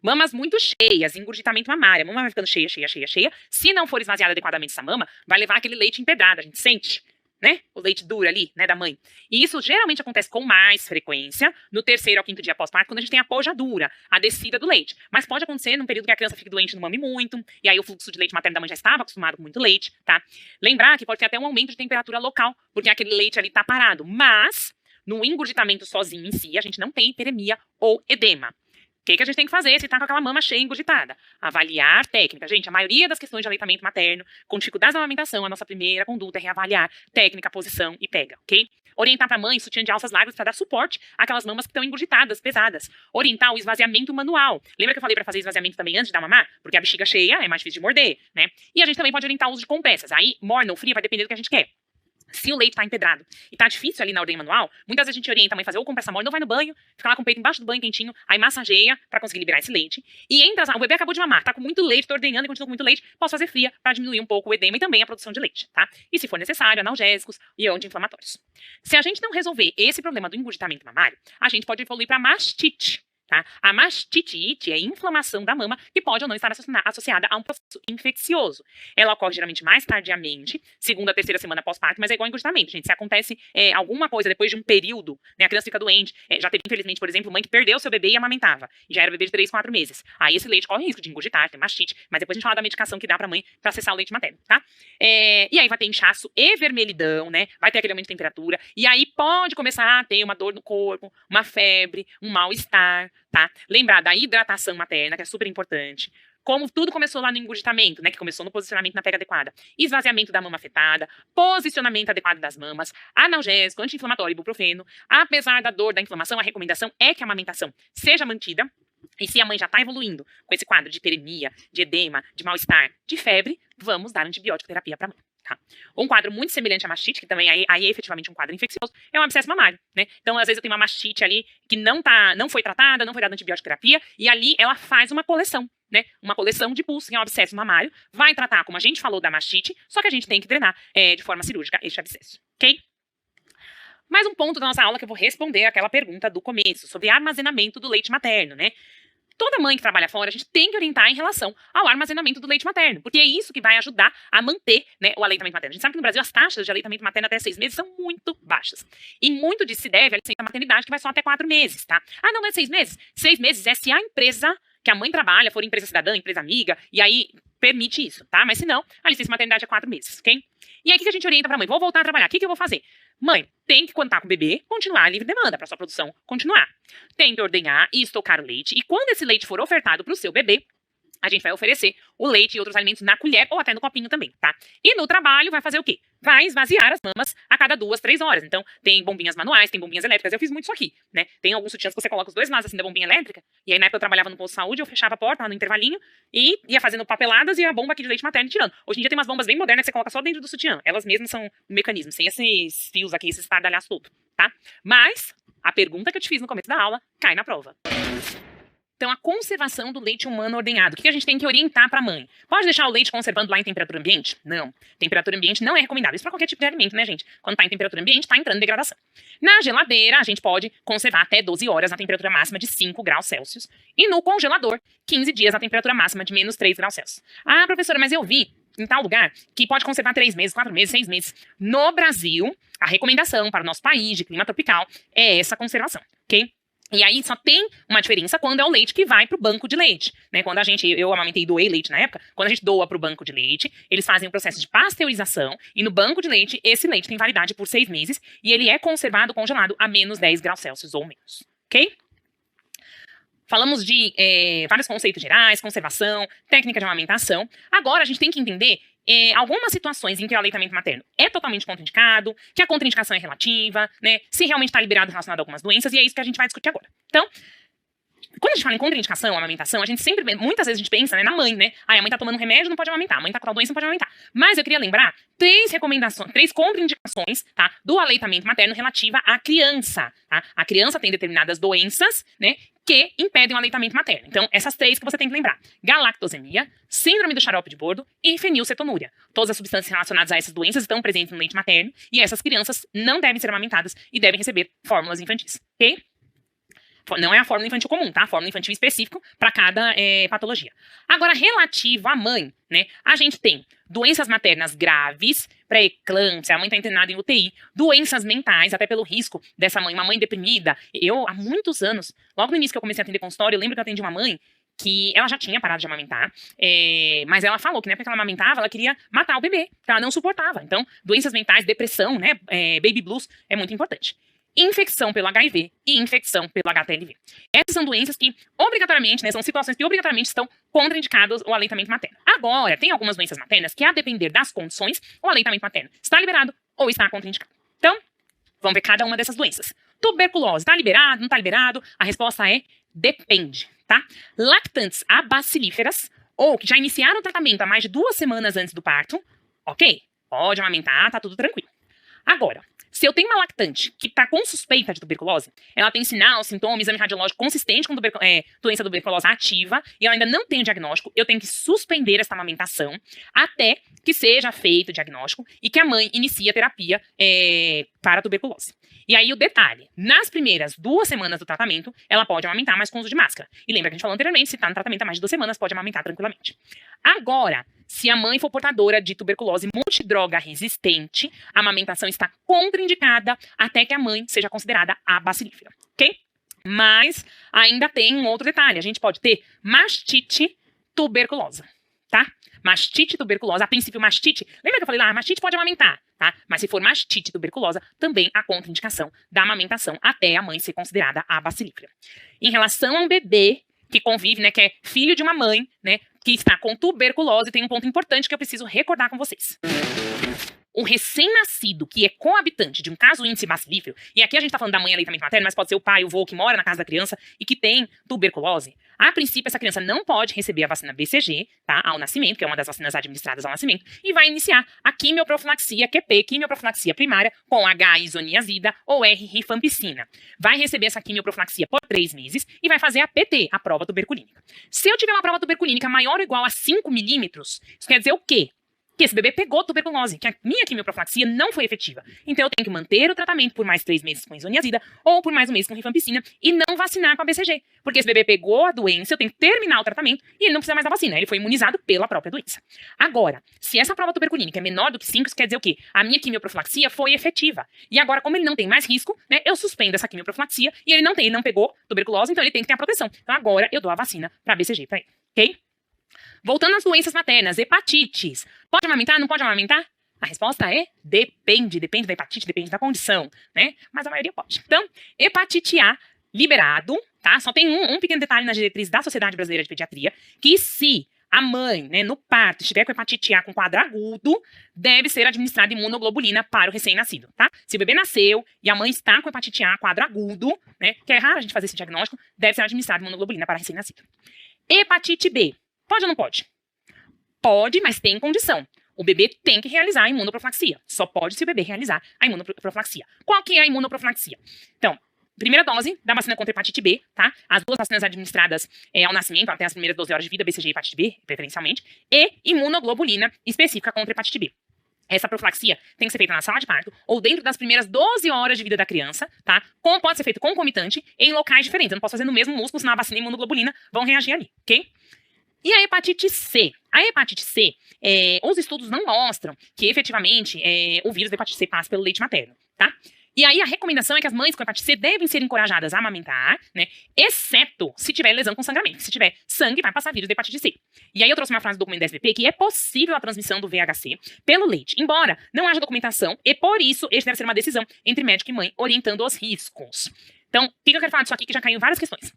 Mamas muito cheias, engurgitamento mamário. A mama vai ficando cheia, cheia, cheia, cheia. Se não for esvaziada adequadamente essa mama, vai levar aquele leite empedrado. A gente sente, né? O leite duro ali, né, da mãe. E isso geralmente acontece com mais frequência no 3º ao 5º dia pós-parto, quando a gente tem a pojadura, a descida do leite. Mas pode acontecer num período que a criança fique doente, não mame muito, e aí o fluxo de leite materno da mãe já estava acostumado com muito leite, tá? Lembrar que pode ter até um aumento de temperatura local, porque aquele leite ali tá parado. Mas, no engurgitamento sozinho em si, a gente não tem hiperemia ou edema. O que a gente tem que fazer se tá com aquela mama cheia engurgitada? Avaliar técnica. Gente, a maioria das questões de aleitamento materno, com dificuldades na amamentação, a nossa primeira conduta é reavaliar técnica, posição e pega, ok? Orientar pra mãe sutiã de alças largas para dar suporte àquelas mamas que estão engurgitadas, pesadas. Orientar o esvaziamento manual. Lembra que eu falei para fazer esvaziamento também antes de dar mamar? Porque a bexiga cheia é mais difícil de morder, né? E a gente também pode orientar o uso de compressas. Aí, morna ou fria vai depender do que a gente quer. Se o leite tá empedrado e tá difícil ali na ordem manual, muitas vezes a gente orienta a mãe a fazer ou compressa morna, ou vai no banho, fica lá com o peito embaixo do banho quentinho, aí massageia pra conseguir liberar esse leite. E o bebê acabou de mamar, tá com muito leite, tô ordenhando e continua com muito leite, posso fazer fria pra diminuir um pouco o edema e também a produção de leite, tá? E se for necessário, analgésicos e anti-inflamatórios. Se a gente não resolver esse problema do engurgitamento mamário, a gente pode evoluir pra mastite. Tá? A mastite é inflamação da mama que pode ou não estar associada a um processo infeccioso. Ela ocorre geralmente mais tardiamente, segunda, terceira semana pós-parto, mas é igual a engurgitamento, gente. Se acontece alguma coisa depois de um período, né, a criança fica doente, já teve, infelizmente, por exemplo, mãe que perdeu seu bebê e amamentava, e já era bebê de 3, 4 meses. Aí esse leite corre risco de engurgitar, ter mastite, mas depois a gente fala da medicação que dá pra mãe pra acessar o leite materno, tá? E aí vai ter inchaço e vermelhidão, né? Vai ter aquele aumento de temperatura, e aí pode começar a ter uma dor no corpo, uma febre, um mal-estar, tá? Lembrar da hidratação materna, que é super importante. Como tudo começou lá no engurgitamento, né? Que começou no posicionamento na pega adequada. Esvaziamento da mama afetada, posicionamento adequado das mamas, analgésico, anti-inflamatório e ibuprofeno. Apesar da dor, da inflamação, a recomendação é que a amamentação seja mantida. E se a mãe já está evoluindo com esse quadro de hiperemia, de edema, de mal-estar, de febre, vamos dar antibiótico terapia para a mãe. Tá? Um quadro muito semelhante à mastite, que também aí é efetivamente um quadro infeccioso, é um abscesso mamário, né? Então, às vezes eu tenho uma mastite ali que não foi tratada, não foi dada antibiótico terapia, e ali ela faz uma coleção, né? Uma coleção de pus, que é um abscesso mamário, vai tratar, como a gente falou, da mastite, só que a gente tem que drenar de forma cirúrgica este abscesso, ok? Mais um ponto da nossa aula que eu vou responder aquela pergunta do começo, sobre armazenamento do leite materno, né? Toda mãe que trabalha fora, a gente tem que orientar em relação ao armazenamento do leite materno, porque é isso que vai ajudar a manter, né, o aleitamento materno. A gente sabe que no Brasil as taxas de aleitamento materno até 6 meses são muito baixas. E muito disso se deve à licença maternidade, que vai só até 4 meses, tá? Ah, não é 6 meses? 6 meses é se a empresa que a mãe trabalha for empresa cidadã, empresa amiga, e aí permite isso, tá? Mas se não, a licença maternidade é 4 meses, ok? E aí o que a gente orienta pra mãe? Vou voltar a trabalhar, o que eu vou fazer? Mãe, tem que, quando tá com o bebê, continuar a livre demanda para sua produção continuar. Tem que ordenhar e estocar o leite. E quando esse leite for ofertado para o seu bebê, a gente vai oferecer o leite e outros alimentos na colher ou até no copinho também, tá? E no trabalho vai fazer o quê? Vai esvaziar as mamas a cada 2, 3 horas. Então, tem bombinhas manuais, tem bombinhas elétricas. Eu fiz muito isso aqui, né? Tem alguns sutiãs que você coloca os dois lados assim da bombinha elétrica. E aí, na época, eu trabalhava no posto de saúde, eu fechava a porta lá no intervalinho e ia fazendo papeladas e a bomba aqui de leite materno tirando. Hoje em dia tem umas bombas bem modernas que você coloca só dentro do sutiã. Elas mesmas são um mecanismo, sem esses fios aqui, esses estardalhaços todo, tá? Mas, a pergunta que eu te fiz no começo da aula cai na prova. Então, a conservação do leite humano ordenhado. O que a gente tem que orientar para a mãe? Pode deixar o leite conservando lá em temperatura ambiente? Não. Temperatura ambiente não é recomendável. Isso para qualquer tipo de alimento, né, gente? Quando está em temperatura ambiente, está entrando em degradação. Na geladeira, a gente pode conservar até 12 horas na temperatura máxima de 5 graus Celsius. E no congelador, 15 dias na temperatura máxima de menos 3 graus Celsius. Ah, professora, mas eu vi em tal lugar que pode conservar 3 meses, 4 meses, 6 meses. No Brasil, a recomendação para o nosso país de clima tropical é essa conservação, ok? E aí só tem uma diferença quando é o leite que vai pro banco de leite, né? Quando eu amamentei e doei leite na época, quando a gente doa pro banco de leite, eles fazem o processo de pasteurização e no banco de leite, esse leite tem validade por 6 meses e ele é conservado congelado a menos 10 graus Celsius ou menos, ok? Falamos de vários conceitos gerais, conservação, técnica de amamentação. Agora a gente tem que entender algumas situações em que o aleitamento materno é totalmente contraindicado, que a contraindicação é relativa, né? Se realmente está liberado relacionado a algumas doenças, e é isso que a gente vai discutir agora. Então, quando a gente fala em contraindicação, amamentação, a gente sempre, muitas vezes a gente pensa, né, na mãe, né? Ah, a mãe tá tomando remédio, não pode amamentar. A mãe tá com tal doença, não pode amamentar. Mas eu queria lembrar 3 contraindicações, tá? Do aleitamento materno relativa à criança, tá? A criança tem determinadas doenças, né? Que impedem o aleitamento materno. Então, essas 3 que você tem que lembrar. Galactosemia, síndrome do xarope de bordo e fenilcetonúria. Todas as substâncias relacionadas a essas doenças estão presentes no leite materno e essas crianças não devem ser amamentadas e devem receber fórmulas infantis, ok? Não é a fórmula infantil comum, tá? A fórmula infantil específica para cada patologia. Agora, relativo à mãe, né? A gente tem doenças maternas graves, pré-eclâmpsia, a mãe está internada em UTI, doenças mentais, até pelo risco dessa mãe, uma mãe deprimida. Eu, há muitos anos, logo no início que eu comecei a atender consultório, eu lembro que eu atendi uma mãe que ela já tinha parado de amamentar, mas ela falou que na época que ela amamentava, ela queria matar o bebê, que ela não suportava. Então, doenças mentais, depressão, né? Baby blues é muito importante. Infecção pelo HIV e infecção pelo HTLV. Essas são doenças que, obrigatoriamente, né, são situações que obrigatoriamente estão contraindicadas ao aleitamento materno. Agora, tem algumas doenças maternas que, a depender das condições, o aleitamento materno está liberado ou está contraindicado. Então, vamos ver cada uma dessas doenças. Tuberculose, está liberado, não está liberado? A resposta é depende, tá? Lactantes abacilíferas ou que já iniciaram o tratamento há mais de 2 semanas antes do parto, ok, pode amamentar, tá tudo tranquilo. Agora, Se eu tenho uma lactante que está com suspeita de tuberculose, ela tem sinal, sintoma, exame radiológico consistente com doença tuberculosa ativa, e ela ainda não tem o diagnóstico, eu tenho que suspender essa amamentação até que seja feito o diagnóstico e que a mãe inicie a terapia para a tuberculose. E aí o detalhe, nas primeiras 2 semanas do tratamento, ela pode amamentar, mas com uso de máscara. E lembra que a gente falou anteriormente, se está no tratamento há mais de 2 semanas, pode amamentar tranquilamente. Agora, se a mãe for portadora de tuberculose multidroga resistente, a amamentação está contraindicada até que a mãe seja considerada a bacilífera, ok? Mas ainda tem um outro detalhe, a gente pode ter mastite tuberculosa, tá? Mastite tuberculosa, a princípio mastite, lembra que eu falei lá, mastite pode amamentar, tá? Mas se for mastite tuberculosa, também há contraindicação da amamentação até a mãe ser considerada a bacilífera. Em relação a um bebê que convive, né, que é filho de uma mãe, né, que está com tuberculose, tem um ponto importante que eu preciso recordar com vocês. O recém-nascido que é coabitante de um caso índice bacilífero, e aqui a gente está falando da mãe aleitamento materno, mas pode ser o pai, o avô que mora na casa da criança e que tem tuberculose, a princípio essa criança não pode receber a vacina BCG, tá, ao nascimento, que é uma das vacinas administradas ao nascimento, e vai iniciar a quimioprofilaxia QP, quimioprofilaxia primária, com H-isoniazida ou R-rifampicina. Vai receber essa quimioprofilaxia por 3 meses e vai fazer a PT, a prova tuberculínica. Se eu tiver uma prova tuberculínica maior ou igual a 5 milímetros, isso quer dizer o quê? Que esse bebê pegou tuberculose, que a minha quimioprofilaxia não foi efetiva. Então eu tenho que manter o tratamento por mais 3 meses com isoniazida ou por mais 1 mês com rifampicina e não vacinar com a BCG. Porque esse bebê pegou a doença, eu tenho que terminar o tratamento e ele não precisa mais da vacina. Ele foi imunizado pela própria doença. Agora, se essa prova tuberculínica é menor do que 5, isso quer dizer o quê? A minha quimioprofilaxia foi efetiva. E agora, como ele não tem mais risco, né, eu suspendo essa quimioprofilaxia e ele não pegou tuberculose, então ele tem que ter a proteção. Então agora eu dou a vacina para BCG para ele, ok? Voltando às doenças maternas, hepatites. Pode amamentar, não pode amamentar? A resposta é depende. Depende da hepatite, depende da condição, né? Mas a maioria pode. Então, hepatite A, liberado, tá? Só tem um pequeno detalhe na diretriz da Sociedade Brasileira de Pediatria, que se a mãe, né, no parto, estiver com hepatite A com quadro agudo, deve ser administrada imunoglobulina para o recém-nascido, tá? Se o bebê nasceu e a mãe está com hepatite A quadro agudo, né, que é raro a gente fazer esse diagnóstico, deve ser administrada imunoglobulina para recém-nascido. Hepatite B. Pode ou não pode? Pode, mas tem condição. O bebê tem que realizar a imunoprofilaxia. Só pode se o bebê realizar a imunoprofilaxia. Qual que é a imunoprofilaxia? Então, primeira dose da vacina contra hepatite B, tá? As 2 vacinas administradas ao nascimento, até as primeiras 12 horas de vida, BCG e hepatite B, preferencialmente, e imunoglobulina específica contra hepatite B. Essa profilaxia tem que ser feita na sala de parto ou dentro das primeiras 12 horas de vida da criança, tá? Pode ser feito concomitante em locais diferentes. Eu não posso fazer no mesmo músculo, senão a vacina e a imunoglobulina vão reagir ali, ok? E a hepatite C? A hepatite C, os estudos não mostram que efetivamente o vírus da hepatite C passa pelo leite materno, tá? E aí a recomendação é que as mães com hepatite C devem ser encorajadas a amamentar, né? Exceto se tiver lesão com sangramento. Se tiver sangue, vai passar vírus da hepatite C. E aí eu trouxe uma frase do documento da SBP que é possível a transmissão do VHC pelo leite, embora não haja documentação, e por isso este deve ser uma decisão entre médico e mãe, orientando os riscos. Então, o que eu quero falar disso aqui que já caiu em várias questões?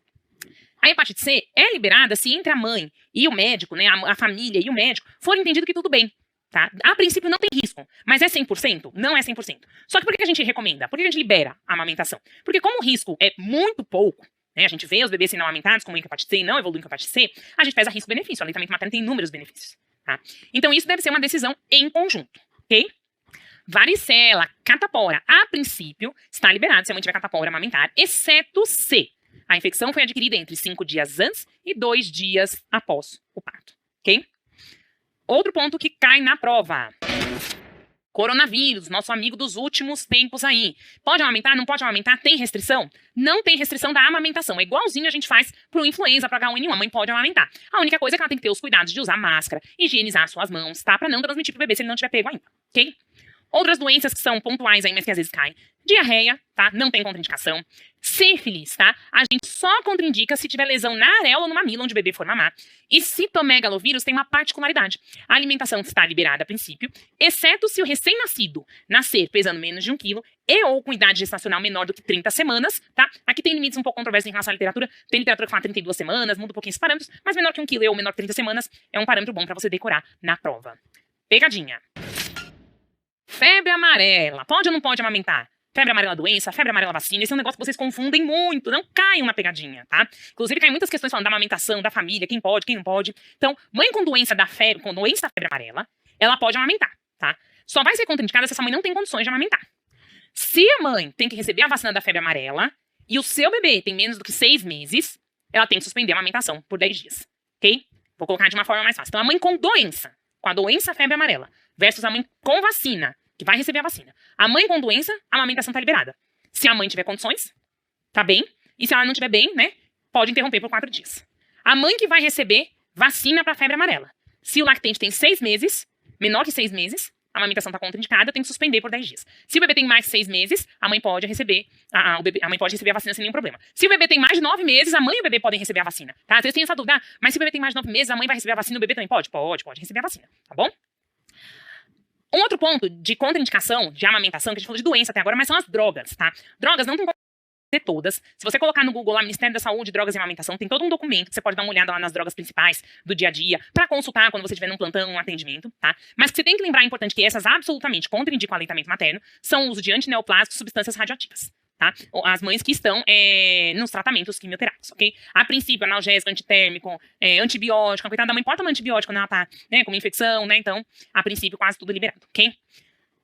A hepatite C é liberada se entre a mãe e o médico, né, a família e o médico, for entendido que tudo bem, tá? A princípio não tem risco, mas é 100%? Não é 100%. Só que por que a gente recomenda? Por que a gente libera a amamentação? Porque como o risco é muito pouco, né, a gente vê os bebês sendo amamentados com hepatite C e não evoluindo com hepatite C, a gente pesa risco-benefício. O aleitamento materno tem inúmeros benefícios, tá? Então isso deve ser uma decisão em conjunto, ok? Varicela, catapora, a princípio, está liberado se a mãe tiver catapora amamentar, exceto se a infecção foi adquirida entre 5 dias antes e 2 dias após o parto, ok? Outro ponto que cai na prova. Coronavírus, nosso amigo dos últimos tempos aí. Pode amamentar? Não pode amamentar? Tem restrição? Não tem restrição da amamentação. É igualzinho a gente faz pro influenza, pro H1N1. A mãe pode amamentar. A única coisa é que ela tem que ter os cuidados de usar máscara, higienizar suas mãos, tá? Pra não transmitir pro bebê se ele não tiver pego ainda, ok? Outras doenças que são pontuais aí, mas que às vezes caem. Diarreia, tá? Não tem contraindicação. Sífilis, tá? A gente só contraindica se tiver lesão na areola ou no mamilo, onde o bebê for mamar. E citomegalovírus tem uma particularidade. A alimentação está liberada a princípio, exceto se o recém-nascido nascer pesando menos de 1 quilo e ou com idade gestacional menor do que 30 semanas, tá? Aqui tem limites um pouco controversos em relação à literatura. Tem literatura que fala 32 semanas, muda um pouquinho esses parâmetros, mas menor que 1 quilo ou menor que 30 semanas é um parâmetro bom para você decorar na prova. Pegadinha. Febre amarela. Pode ou não pode amamentar? Febre amarela doença, febre amarela vacina. Esse é um negócio que vocês confundem muito. Não caiam na pegadinha, tá? Inclusive, caem muitas questões falando da amamentação, da família, quem pode, quem não pode. Então, mãe com doença da febre, com doença da febre amarela, ela pode amamentar, tá? Só vai ser contraindicada se essa mãe não tem condições de amamentar. Se a mãe tem que receber a vacina da febre amarela e o seu bebê tem menos do que 6 meses, ela tem que suspender a amamentação por 10 dias, ok? Vou colocar de uma forma mais fácil. Então, a mãe com doença, com a doença febre amarela, versus a mãe com vacina, que vai receber a vacina. A mãe com doença, a amamentação tá liberada. Se a mãe tiver condições, tá bem. E se ela não tiver bem, né, pode interromper por 4 dias. A mãe que vai receber vacina para febre amarela. Se o lactente tem 6 meses, menor que 6 meses, a amamentação está contraindicada, tem que suspender por 10 dias. Se o bebê tem mais de 6 meses, a mãe pode receber a mãe pode receber a vacina sem nenhum problema. Se o bebê tem mais de 9 meses, a mãe e o bebê podem receber a vacina. Tá? Às vezes tem essa dúvida, mas se o bebê tem mais de 9 meses, a mãe vai receber a vacina, o bebê também pode? Pode receber a vacina, tá bom? Um outro ponto de contraindicação de amamentação, que a gente falou de doença até agora, mas são as drogas, tá? Drogas não tem como ter todas. Se você colocar no Google lá, Ministério da Saúde, drogas e amamentação, tem todo um documento que você pode dar uma olhada lá nas drogas principais do dia a dia, pra consultar quando você estiver num plantão, um atendimento, tá? Mas que você tem que lembrar, é importante, que essas absolutamente contraindicam o aleitamento materno, são o uso de antineoplásicos e substâncias radioativas, tá? As mães que estão nos tratamentos quimioterápicos, ok? A princípio, analgésico, antitérmico, antibiótico, a coitada da mãe pode tomar antibiótico quando ela tá, né, com uma infecção, né? Então, a princípio, quase tudo liberado, ok?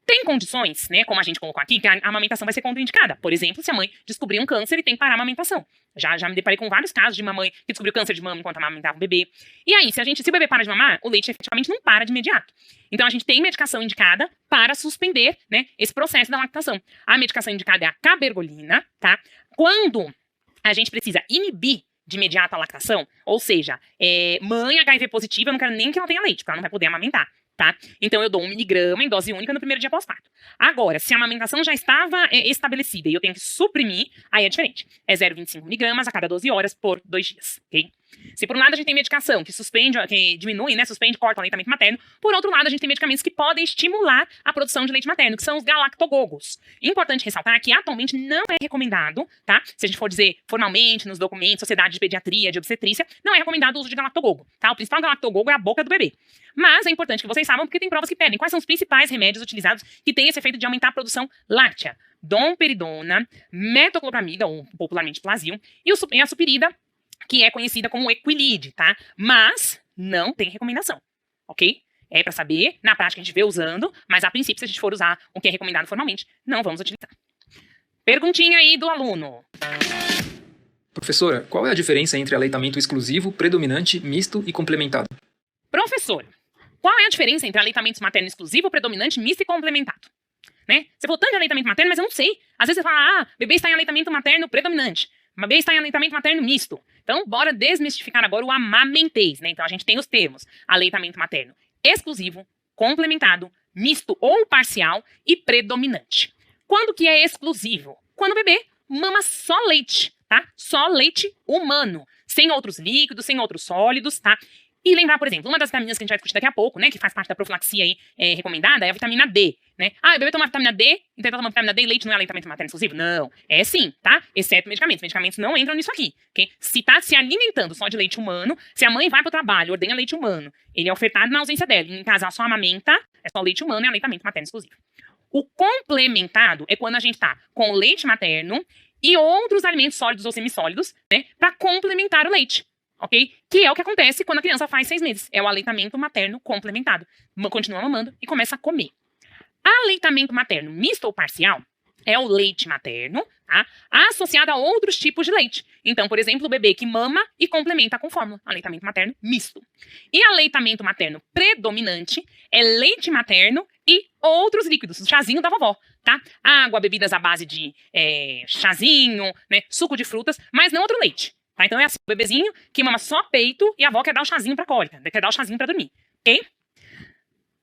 Tem condições, né, como a gente colocou aqui, que a amamentação vai ser contraindicada. Por exemplo, se a mãe descobrir um câncer e tem que parar a amamentação. Já me deparei com vários casos de uma mãe que descobriu câncer de mama enquanto amamentava o bebê. E aí, se o bebê para de mamar, o leite efetivamente não para de imediato. Então, a gente tem medicação indicada para suspender, né, esse processo da lactação. A medicação indicada é a cabergolina, tá? Quando a gente precisa inibir de imediato a lactação, ou seja, mãe HIV positiva, eu não quero nem que ela tenha leite, porque ela não vai poder amamentar. Tá? Então eu dou 1 miligrama em dose única no primeiro dia pós-parto. Agora, se a amamentação já estava estabelecida e eu tenho que suprimir, aí é diferente. É 0,25 miligramas a cada 12 horas por 2 dias, ok? Se por um lado a gente tem medicação que suspende, que diminui, né, suspende, corta o aleitamento materno, por outro lado a gente tem medicamentos que podem estimular a produção de leite materno, que são os galactogogos. Importante ressaltar que atualmente não é recomendado, tá? Se a gente for dizer formalmente nos documentos, Sociedade de Pediatria, de Obstetrícia, não é recomendado o uso de galactogogo, tá? O principal galactogogo é a boca do bebê. Mas é importante que vocês saibam, porque tem provas que pedem quais são os principais remédios utilizados que têm esse efeito de aumentar a produção láctea. Domperidona, metoclopramida, ou popularmente Plasil, e a supirida, que é conhecida como Equilide, tá? Mas não tem recomendação, ok? É pra saber, na prática a gente vê usando, mas a princípio, se a gente for usar o que é recomendado formalmente, não vamos utilizar. Perguntinha aí do aluno. Professora, qual é a diferença entre aleitamento exclusivo, predominante, misto e complementado? Professora, qual é a diferença entre aleitamento materno exclusivo, predominante, misto e complementado? Né? Você falou tanto de aleitamento materno, mas eu não sei. Às vezes você fala, bebê está em aleitamento materno predominante, bebê está em aleitamento materno misto. Então, bora desmistificar agora o amamentez, né? Então, a gente tem os termos aleitamento materno exclusivo, complementado, misto ou parcial e predominante. Quando que é exclusivo? Quando o bebê mama só leite, tá? Só leite humano, sem outros líquidos, sem outros sólidos, tá? E lembrar, por exemplo, uma das vitaminas que a gente vai discutir daqui a pouco, né, que faz parte da profilaxia aí, recomendada, é a vitamina D, né? O bebê toma vitamina D, então toma vitamina D e leite não é aleitamento materno exclusivo? Não, é sim, tá? Exceto medicamentos. Medicamentos não entram nisso aqui, ok? Se tá se alimentando só de leite humano, se a mãe vai pro trabalho, ordenha leite humano, ele é ofertado na ausência dela, e em casa ela só amamenta, é só leite humano, é aleitamento materno exclusivo. O complementado é quando a gente tá com leite materno e outros alimentos sólidos ou semissólidos, né, pra complementar o leite. Ok? Que é o que acontece quando a criança faz 6 meses. É o aleitamento materno complementado. Continua mamando e começa a comer. Aleitamento materno misto ou parcial é o leite materno, tá? Associado a outros tipos de leite. Então, por exemplo, o bebê que mama e complementa com fórmula. Aleitamento materno misto. E aleitamento materno predominante é leite materno e outros líquidos. O chazinho da vovó, tá? Água, bebidas à base de chazinho, né? Suco de frutas, mas não outro leite. Tá? Então é assim, o bebezinho que mama só peito e a avó quer dar o chazinho pra cólica, quer dar o chazinho pra dormir, ok?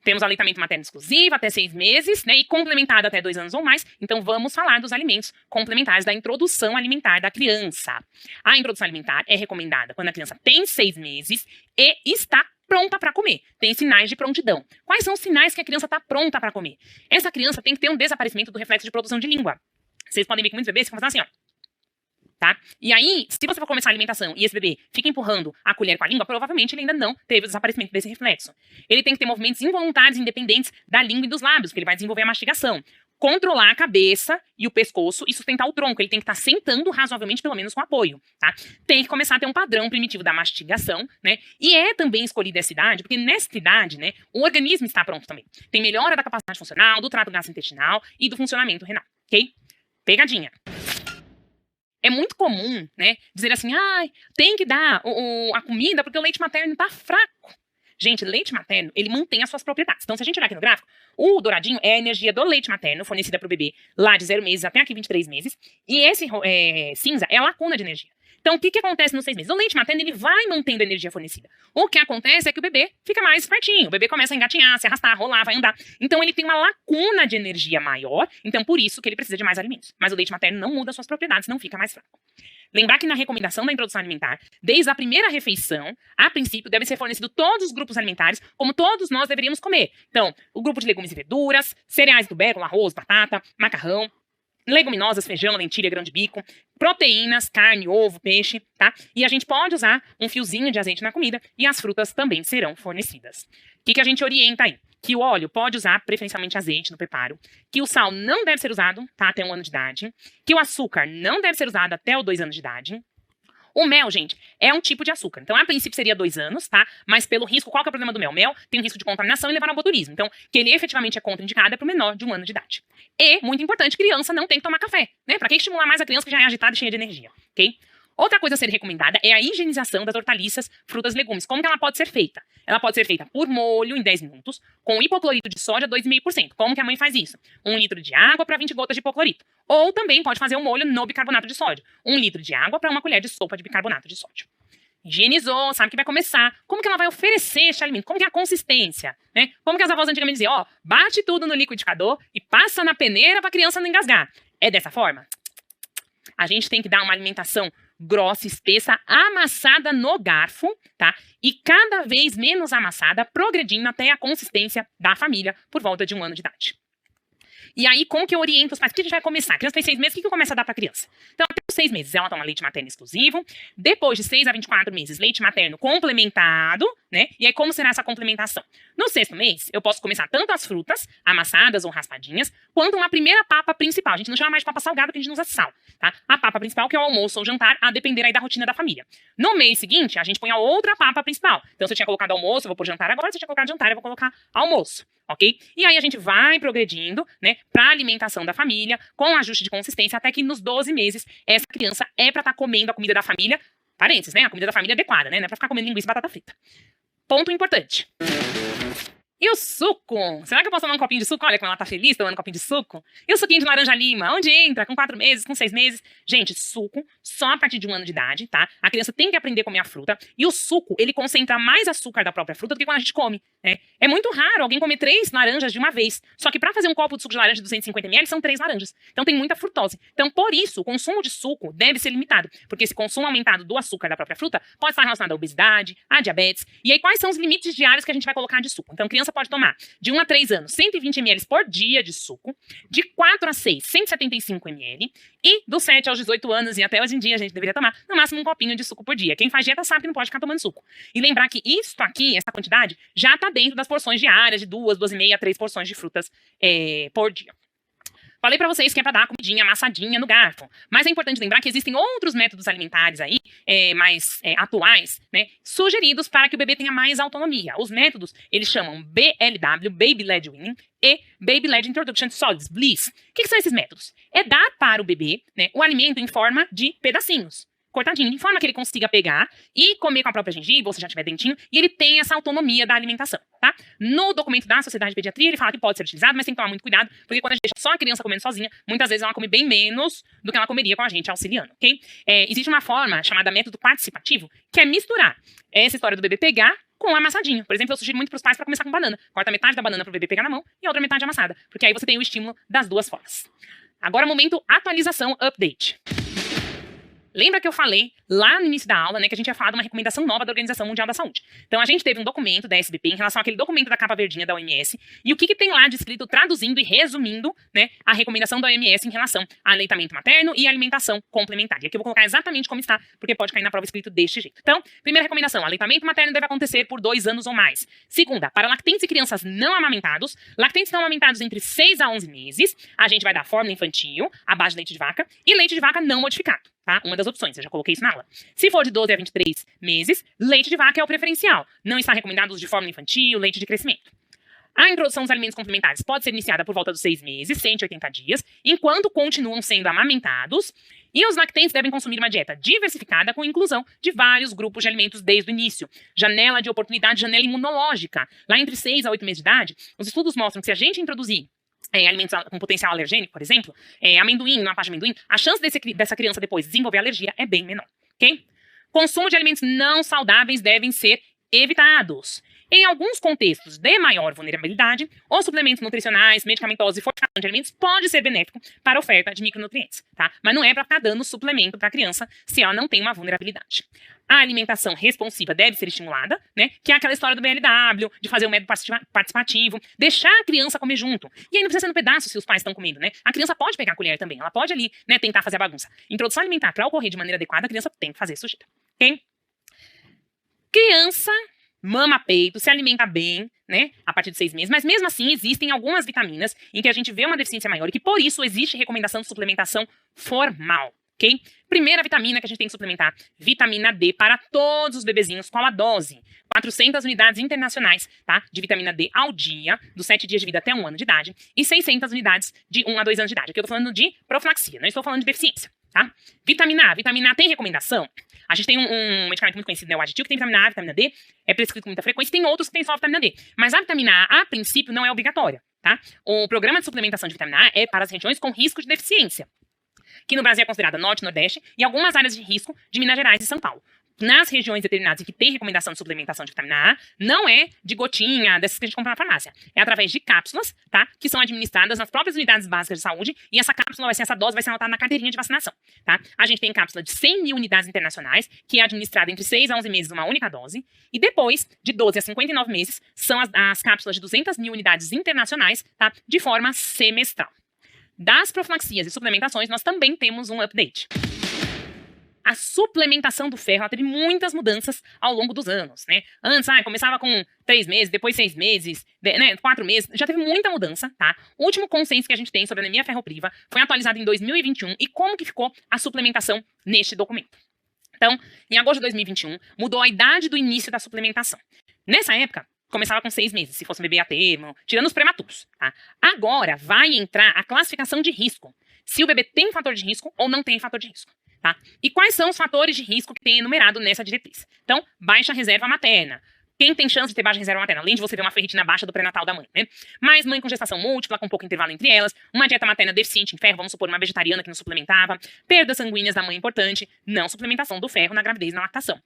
Temos aleitamento materno exclusivo até 6 meses, né, e complementado até 2 anos ou mais. Então vamos falar dos alimentos complementares, da introdução alimentar da criança. A introdução alimentar é recomendada quando a criança tem 6 meses e está pronta para comer. Tem sinais de prontidão. Quais são os sinais que a criança está pronta para comer? Essa criança tem que ter um desaparecimento do reflexo de produção de língua. Vocês podem ver que muitos bebês ficam fazendo assim, ó. Tá? E aí, se você for começar a alimentação e esse bebê fica empurrando a colher com a língua, provavelmente ele ainda não teve o desaparecimento desse reflexo. Ele tem que ter movimentos involuntários independentes da língua e dos lábios, porque ele vai desenvolver a mastigação. Controlar a cabeça e o pescoço e sustentar o tronco. Ele tem que estar sentando razoavelmente, pelo menos com apoio, tá? Tem que começar a ter um padrão primitivo da mastigação, né? E é também escolhida essa idade, porque nessa idade, né, o organismo está pronto também. Tem melhora da capacidade funcional, do trato gastrointestinal e do funcionamento renal. ok? Pegadinha. É muito comum, né, dizer assim, tem que dar a comida porque o leite materno tá fraco. Gente, leite materno, ele mantém as suas propriedades. Então, se a gente olhar aqui no gráfico, o douradinho é a energia do leite materno fornecida para o bebê lá de 0 meses até aqui 23 meses. E esse cinza é a lacuna de energia. Então, o que acontece nos 6 meses? O leite materno, ele vai mantendo a energia fornecida. O que acontece é que o bebê fica mais espertinho. O bebê começa a engatinhar, se arrastar, rolar, vai andar. Então, ele tem uma lacuna de energia maior. Então, por isso que ele precisa de mais alimentos. Mas o leite materno não muda suas propriedades, não fica mais fraco. Lembrar que na recomendação da introdução alimentar, desde a primeira refeição, a princípio, deve ser fornecido todos os grupos alimentares, como todos nós deveríamos comer. Então, o grupo de legumes e verduras, cereais do tubérculo, arroz, batata, macarrão, leguminosas, feijão, lentilha, grão de bico, proteínas, carne, ovo, peixe, tá? E a gente pode usar um fiozinho de azeite na comida e as frutas também serão fornecidas. O que a gente orienta aí? Que o óleo pode usar preferencialmente azeite no preparo, que o sal não deve ser usado, tá, até 1 ano de idade, que o açúcar não deve ser usado até os 2 anos de idade. O mel, gente, é um tipo de açúcar. Então, a princípio seria 2 anos, tá? Mas pelo risco, qual que é o problema do mel? O mel tem um risco de contaminação e levar ao botulismo. Então, que ele efetivamente é contraindicado é para o menor de 1 ano de idade. E, muito importante, criança não tem que tomar café, né? Para que estimular mais a criança que já é agitada e cheia de energia, ok? Outra coisa a ser recomendada é a higienização das hortaliças, frutas e legumes. Como que ela pode ser feita? Ela pode ser feita por molho em 10 minutos, com hipoclorito de sódio a 2,5%. Como que a mãe faz isso? 1 litro de água para 20 gotas de hipoclorito. Ou também pode fazer um molho no bicarbonato de sódio. 1 litro de água para 1 colher de sopa de bicarbonato de sódio. Higienizou, sabe que vai começar. Como que ela vai oferecer este alimento? Como que é a consistência? Né? Como que as avós antigamente diziam? Bate tudo no liquidificador e passa na peneira para a criança não engasgar. É dessa forma? A gente tem que dar uma alimentação grossa, espessa, amassada no garfo, tá? E cada vez menos amassada, progredindo até a consistência da família por volta de 1 ano de idade. E aí, como que eu oriento os pais? O que a gente vai começar? A criança tem 6 meses, o que eu começo a dar para a criança? Então, até os 6 meses, ela toma leite materno exclusivo. Depois de 6 a 24 meses, leite materno complementado, né? E aí, como será essa complementação? No 6º mês, eu posso começar tanto as frutas, amassadas ou raspadinhas, quanto uma primeira papa principal. A gente não chama mais de papa salgada, porque a gente não usa sal, tá? A papa principal, que é o almoço ou jantar, a depender aí da rotina da família. No mês seguinte, a gente põe a outra papa principal. Então, se eu tinha colocado almoço, eu vou pôr jantar agora. Se eu tinha colocado jantar, eu vou colocar almoço. Ok? E aí a gente vai progredindo, né, para alimentação da família, com ajuste de consistência, até que nos 12 meses essa criança é para estar comendo a comida da família, parênteses, né, a comida da família adequada, né, não é para ficar comendo linguiça e batata frita. Ponto importante. E o suco? Será que eu posso tomar um copinho de suco? Olha como ela tá feliz tomando um copinho de suco. E o suquinho de laranja lima? Onde entra? Com 4 meses, com 6 meses? Gente, suco só a partir de 1 ano de idade, tá? A criança tem que aprender a comer a fruta. E o suco, ele concentra mais açúcar da própria fruta do que quando a gente come, né? É muito raro alguém comer 3 laranjas de uma vez. Só que pra fazer um copo de suco de laranja de 250 ml, são 3 laranjas. Então tem muita frutose. Então, por isso, o consumo de suco deve ser limitado. Porque esse consumo aumentado do açúcar da própria fruta pode estar relacionado à obesidade, à diabetes. E aí, quais são os limites diários que a gente vai colocar de suco? Então, a criança pode tomar de 1 a 3 anos, 120 ml por dia de suco, de 4 a 6, 175 ml, e dos 7 aos 18 anos, e até hoje em dia a gente deveria tomar, no máximo, um copinho de suco por dia. Quem faz dieta sabe que não pode ficar tomando suco. E lembrar que isto aqui, essa quantidade, já está dentro das porções diárias, de 2, 2,5 a 3 porções de frutas por dia. Falei pra vocês que é pra dar comidinha amassadinha no garfo. Mas é importante lembrar que existem outros métodos alimentares aí, mais atuais, né, sugeridos para que o bebê tenha mais autonomia. Os métodos, eles chamam BLW, Baby Led Weaning, e Baby Led Introduction to Solids, BLIS. O que são esses métodos? É dar para o bebê, né, o alimento em forma de pedacinhos, cortadinho, de forma que ele consiga pegar e comer com a própria gengiva, ou se já tiver dentinho, e ele tem essa autonomia da alimentação, tá? No documento da Sociedade de Pediatria, ele fala que pode ser utilizado, mas tem que tomar muito cuidado, porque quando a gente deixa só a criança comendo sozinha, muitas vezes ela come bem menos do que ela comeria com a gente auxiliando, ok? Existe uma forma chamada método participativo, que é misturar essa história do bebê pegar com amassadinho. Por exemplo, eu sugiro muito para os pais para começar com banana. Corta metade da banana para o bebê pegar na mão e a outra metade amassada, porque aí você tem o estímulo das duas formas. Agora, momento atualização, update. Lembra que eu falei lá no início da aula, né, que a gente ia falar de uma recomendação nova da Organização Mundial da Saúde. Então, a gente teve um documento da SBP em relação àquele documento da capa verdinha da OMS, e o que tem lá descrito, traduzindo e resumindo, né, a recomendação da OMS em relação a aleitamento materno e alimentação complementar. E aqui eu vou colocar exatamente como está, porque pode cair na prova escrito deste jeito. Então, primeira recomendação, aleitamento materno deve acontecer por 2 anos ou mais. Segunda, para lactentes e crianças não amamentados, lactentes não amamentados entre 6 a 11 meses, a gente vai dar fórmula infantil, à base de leite de vaca, e leite de vaca não modificado. Tá? Uma das opções, eu já coloquei isso na aula. Se for de 12 a 23 meses, leite de vaca é o preferencial. Não está recomendado o uso de fórmula infantil, leite de crescimento. A introdução dos alimentos complementares pode ser iniciada por volta dos 6 meses, 180 dias, enquanto continuam sendo amamentados, e os lactentes devem consumir uma dieta diversificada com inclusão de vários grupos de alimentos desde o início. Janela de oportunidade, janela imunológica. Lá entre 6 a 8 meses de idade, os estudos mostram que se a gente introduzir alimentos com potencial alergênico, por exemplo, amendoim, uma parte de amendoim, a chance dessa criança depois desenvolver alergia é bem menor, ok? Consumo de alimentos não saudáveis devem ser evitados. Em alguns contextos de maior vulnerabilidade, os suplementos nutricionais, medicamentosos e fortificação de alimentos pode ser benéfico para a oferta de micronutrientes, tá? Mas não é para ficar dando suplemento para a criança se ela não tem uma vulnerabilidade. A alimentação responsiva deve ser estimulada, né? Que é aquela história do BLW, de fazer o método participativo, deixar a criança comer junto. E aí não precisa ser no pedaço se os pais estão comendo, né? A criança pode pegar a colher também, ela pode ali, né, tentar fazer a bagunça. Introdução alimentar, para ocorrer de maneira adequada, a criança tem que fazer sujeira, ok? Criança mama peito, se alimenta bem, né, a partir de 6 meses, mas mesmo assim existem algumas vitaminas em que a gente vê uma deficiência maior e que por isso existe recomendação de suplementação formal, ok? Primeira vitamina que a gente tem que suplementar, vitamina D para todos os bebezinhos, qual a dose? 400 unidades internacionais, tá, de vitamina D ao dia, dos 7 dias de vida até 1 ano de idade, e 600 unidades de 1 a 2 anos de idade. Aqui eu tô falando de profilaxia, não estou falando de deficiência, tá? Vitamina A tem recomendação? A gente tem um medicamento muito conhecido, né, o Aditil, que tem vitamina A, vitamina D, é prescrito com muita frequência, tem outros que tem só vitamina D. Mas a vitamina A princípio, não é obrigatória, tá? O programa de suplementação de vitamina A é para as regiões com risco de deficiência, que no Brasil é considerada Norte e Nordeste, e algumas áreas de risco de Minas Gerais e São Paulo. Nas regiões determinadas em que tem recomendação de suplementação de vitamina A, não é de gotinha, dessas que a gente compra na farmácia. É através de cápsulas, tá? Que são administradas nas próprias unidades básicas de saúde, e essa cápsula essa dose vai ser anotada na carteirinha de vacinação, tá? A gente tem cápsula de 100 mil unidades internacionais, que é administrada entre 6 a 11 meses uma única dose, e depois, de 12 a 59 meses, são as cápsulas de 200 mil unidades internacionais, tá? De forma semestral. Das profilaxias e suplementações, nós também temos um update. A suplementação do ferro, ela teve muitas mudanças ao longo dos anos, né? Antes, começava com 3 meses, depois 6 meses, né, 4 meses, já teve muita mudança, tá? O último consenso que a gente tem sobre anemia ferropriva foi atualizado em 2021, e como que ficou a suplementação neste documento? Então, em agosto de 2021, mudou a idade do início da suplementação. Nessa época, começava com 6 meses, se fosse um bebê a termo, tirando os prematuros, tá? Agora vai entrar a classificação de risco, se o bebê tem fator de risco ou não tem fator de risco. Tá? E quais são os fatores de risco que tem enumerado nessa diretriz? Então, baixa reserva materna. Quem tem chance de ter baixa reserva materna? Além de você ver uma ferritina baixa do pré-natal da mãe, né? Mas mãe com gestação múltipla, com pouco intervalo entre elas, uma dieta materna deficiente em ferro, vamos supor, uma vegetariana que não suplementava, perdas sanguíneas da mãe importante, não suplementação do ferro na gravidez e na lactação.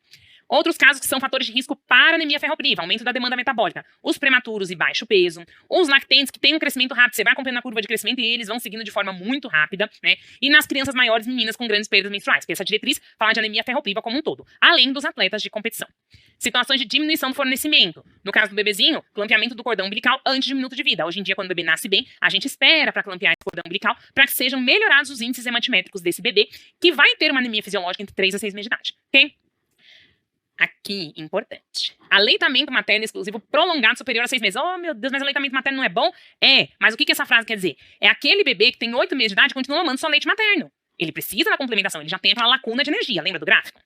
Outros casos que são fatores de risco para anemia ferropriva, aumento da demanda metabólica, os prematuros e baixo peso, os lactentes que têm um crescimento rápido, você vai acompanhando a curva de crescimento e eles vão seguindo de forma muito rápida, né? E nas crianças maiores, meninas com grandes perdas menstruais, porque essa diretriz fala de anemia ferropriva como um todo, além dos atletas de competição. Situações de diminuição do fornecimento. No caso do bebezinho, clampeamento do cordão umbilical antes de 1 minuto de vida. Hoje em dia, quando o bebê nasce bem, a gente espera para clampear esse cordão umbilical para que sejam melhorados os índices hematimétricos desse bebê, que vai ter uma anemia fisiológica entre 3 a 6 meses de idade, ok? Aqui, importante. Aleitamento materno exclusivo prolongado superior a 6 meses. Oh, meu Deus, mas aleitamento materno não é bom? É, mas o que essa frase quer dizer? É aquele bebê que tem 8 meses de idade e continua mamando só leite materno. Ele precisa da complementação, ele já tem aquela lacuna de energia, lembra do gráfico?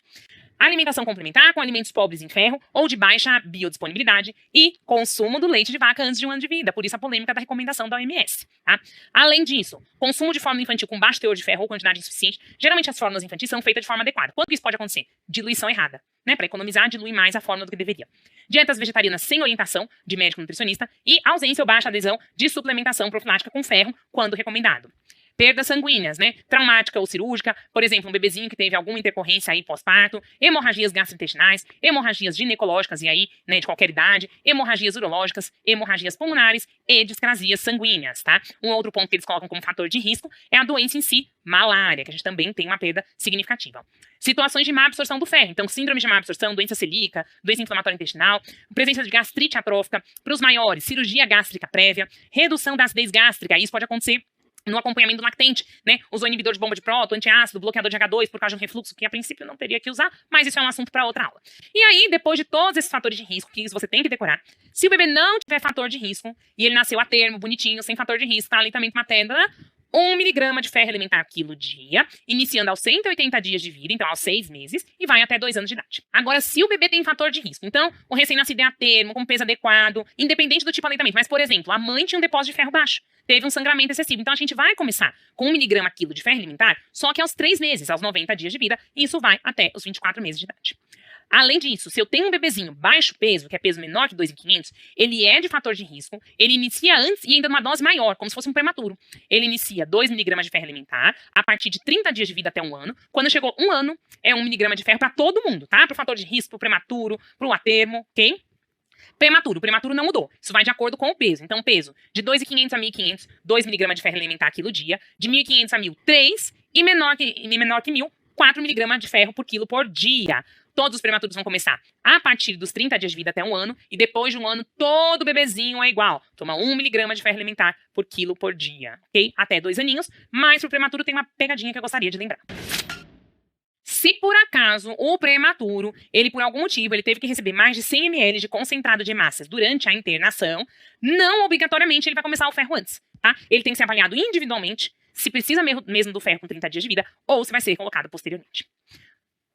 Alimentação complementar com alimentos pobres em ferro ou de baixa biodisponibilidade e consumo do leite de vaca antes de 1 ano de vida. Por isso a polêmica da recomendação da OMS. Tá? Além disso, consumo de fórmula infantil com baixo teor de ferro ou quantidade insuficiente. Geralmente as fórmulas infantis são feitas de forma adequada. Quando isso pode acontecer? Diluição errada. Né? Para economizar, dilui mais a fórmula do que deveria. Dietas vegetarianas sem orientação de médico nutricionista e ausência ou baixa adesão de suplementação profilática com ferro quando recomendado. Perdas sanguíneas, né? Traumática ou cirúrgica, por exemplo, um bebezinho que teve alguma intercorrência aí pós-parto, hemorragias gastrointestinais, hemorragias ginecológicas e aí, né, de qualquer idade, hemorragias urológicas, hemorragias pulmonares e discrasias sanguíneas, tá? Um outro ponto que eles colocam como fator de risco é a doença em si, malária, que a gente também tem uma perda significativa. Situações de má absorção do ferro, então síndrome de má absorção, doença celíaca, doença inflamatória intestinal, presença de gastrite atrófica, para os maiores, cirurgia gástrica prévia, redução da acidez gástrica, isso pode acontecer no acompanhamento do lactente, né? Usou inibidor de bomba de próton, antiácido, bloqueador de H2 por causa de um refluxo, que a princípio não teria que usar, mas isso é um assunto para outra aula. E aí, depois de todos esses fatores de risco, que isso você tem que decorar, se o bebê não tiver fator de risco, e ele nasceu a termo, bonitinho, sem fator de risco, tá? Aleitamento materno, 1 miligrama de ferro elementar quilo dia, iniciando aos 180 dias de vida, então aos 6 meses, e vai até 2 anos de idade. Agora, se o bebê tem fator de risco, então o recém-nascido é a termo, com peso adequado, independente do tipo de aleitamento, mas, por exemplo, a mãe tinha um depósito de ferro baixo, teve um sangramento excessivo, então a gente vai começar com 1 miligrama quilo de ferro elementar, só que aos 3 meses, aos 90 dias de vida, e isso vai até os 24 meses de idade. Além disso, se eu tenho um bebezinho baixo peso, que é peso menor de 2.500, ele é de fator de risco, ele inicia antes e ainda numa dose maior, como se fosse um prematuro. Ele inicia 2 miligramas de ferro elementar a partir de 30 dias de vida até 1 ano. Quando chegou 1 ano, é 1 miligrama de ferro para todo mundo, tá? Para o fator de risco, para o prematuro, para o atermo, ok? Prematuro não mudou. Isso vai de acordo com o peso. Então, peso de 2.500 a 1.500, 2 miligramas de ferro elementar quilo dia. De 1.500 a 1.000, 3. E menor que 1.000, 4 miligramas de ferro por quilo por dia. Todos os prematuros vão começar a partir dos 30 dias de vida até 1 ano. E depois de 1 ano, todo bebezinho é igual. Toma 1 miligrama de ferro elementar por quilo por dia. Ok? Até 2 aninhos. Mas pro prematuro tem uma pegadinha que eu gostaria de lembrar. Se por acaso o prematuro, ele por algum motivo, ele teve que receber mais de 100 ml de concentrado de hemácias durante a internação, não obrigatoriamente ele vai começar o ferro antes, tá? Ele tem que ser avaliado individualmente, se precisa mesmo do ferro com 30 dias de vida, ou se vai ser colocado posteriormente.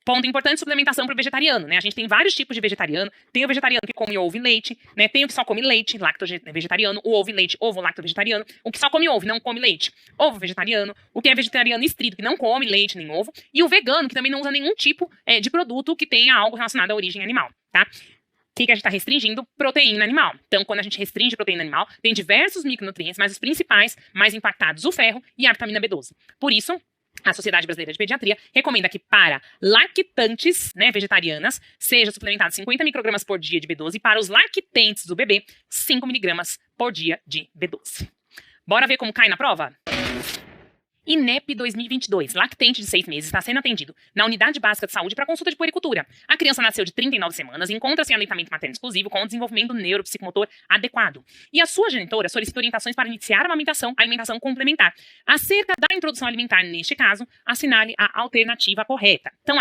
Ponto importante, suplementação para o vegetariano, né? A gente tem vários tipos de vegetariano. Tem o vegetariano que come ovo e leite, né? Tem o que só come leite, lacto-vegetariano, o ovo e leite, ovo-lacto-vegetariano. O que só come ovo e não come leite, ovo-vegetariano. O que é vegetariano estrito, que não come leite nem ovo. E o vegano, que também não usa nenhum tipo de produto que tenha algo relacionado à origem animal, tá? O que a gente está restringindo? Proteína animal. Então, quando a gente restringe proteína animal, tem diversos micronutrientes, mas os principais, mais impactados, o ferro e a vitamina B12. Por isso, a Sociedade Brasileira de Pediatria recomenda que para lactantes, né, vegetarianas, seja suplementado 50 microgramas por dia de B12 e para os lactentes do bebê, 5 miligramas por dia de B12. Bora ver como cai na prova? INEP 2022, lactente de 6 meses, está sendo atendido na Unidade Básica de Saúde para consulta de puericultura. A criança nasceu de 39 semanas, encontra-se em aleitamento materno exclusivo com o desenvolvimento neuropsicomotor adequado. E a sua genitora solicita orientações para iniciar a alimentação complementar. Acerca da introdução alimentar, neste caso, assinale a alternativa correta. Então,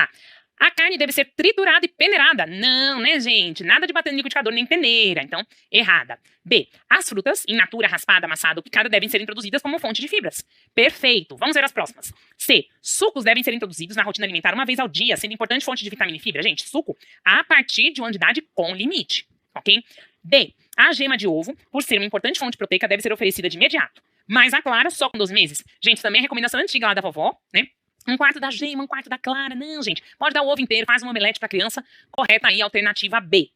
a carne deve ser triturada e peneirada. Não, né, gente? Nada de bater no liquidificador nem peneira. Então, errada. B. As frutas, in natura, raspada, amassada ou picada, devem ser introduzidas como fonte de fibras. Perfeito. Vamos ver as próximas. C. Sucos devem ser introduzidos na rotina alimentar uma vez ao dia, sendo importante fonte de vitamina e fibra. Gente, suco a partir de 1 ano de idade com limite. Ok? D. A gema de ovo, por ser uma importante fonte proteica, deve ser oferecida de imediato. Mas a clara só com 12 meses. Gente, também é recomendação antiga lá da vovó, né? 1/4 da gema, 1/4 da clara. Não, gente. Pode dar o ovo inteiro, faz um omelete para criança. Correta aí, alternativa B.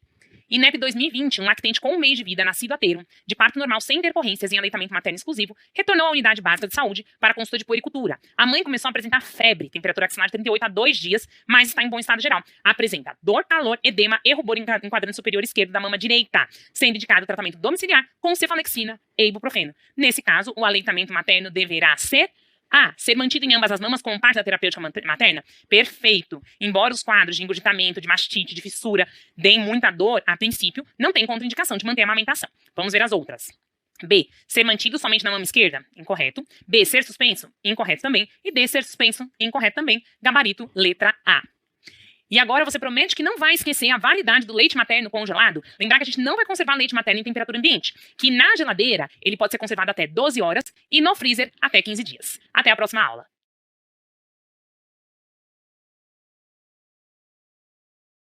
INEP 2020, um lactente com 1 mês de vida, nascido a termo, de parto normal sem intercorrências em aleitamento materno exclusivo, retornou à unidade básica de saúde para consulta de puericultura. A mãe começou a apresentar febre, temperatura axilar de 38 a 2 dias, mas está em bom estado geral. Apresenta dor, calor, edema e rubor em quadrante superior esquerdo da mama direita, sendo indicado o tratamento domiciliar com cefalexina e ibuprofeno. Nesse caso, o aleitamento materno deverá ser ser mantido em ambas as mamas como parte da terapêutica materna? Perfeito. Embora os quadros de engurgitamento, de mastite, de fissura deem muita dor, a princípio, não tem contraindicação de manter a amamentação. Vamos ver as outras. B. Ser mantido somente na mama esquerda? Incorreto. B. Ser suspenso? Incorreto também. E D. Ser suspenso? Incorreto também. Gabarito, letra A. E agora você promete que não vai esquecer a validade do leite materno congelado? Lembrar que a gente não vai conservar leite materno em temperatura ambiente, que na geladeira ele pode ser conservado até 12 horas e no freezer até 15 dias. Até a próxima aula.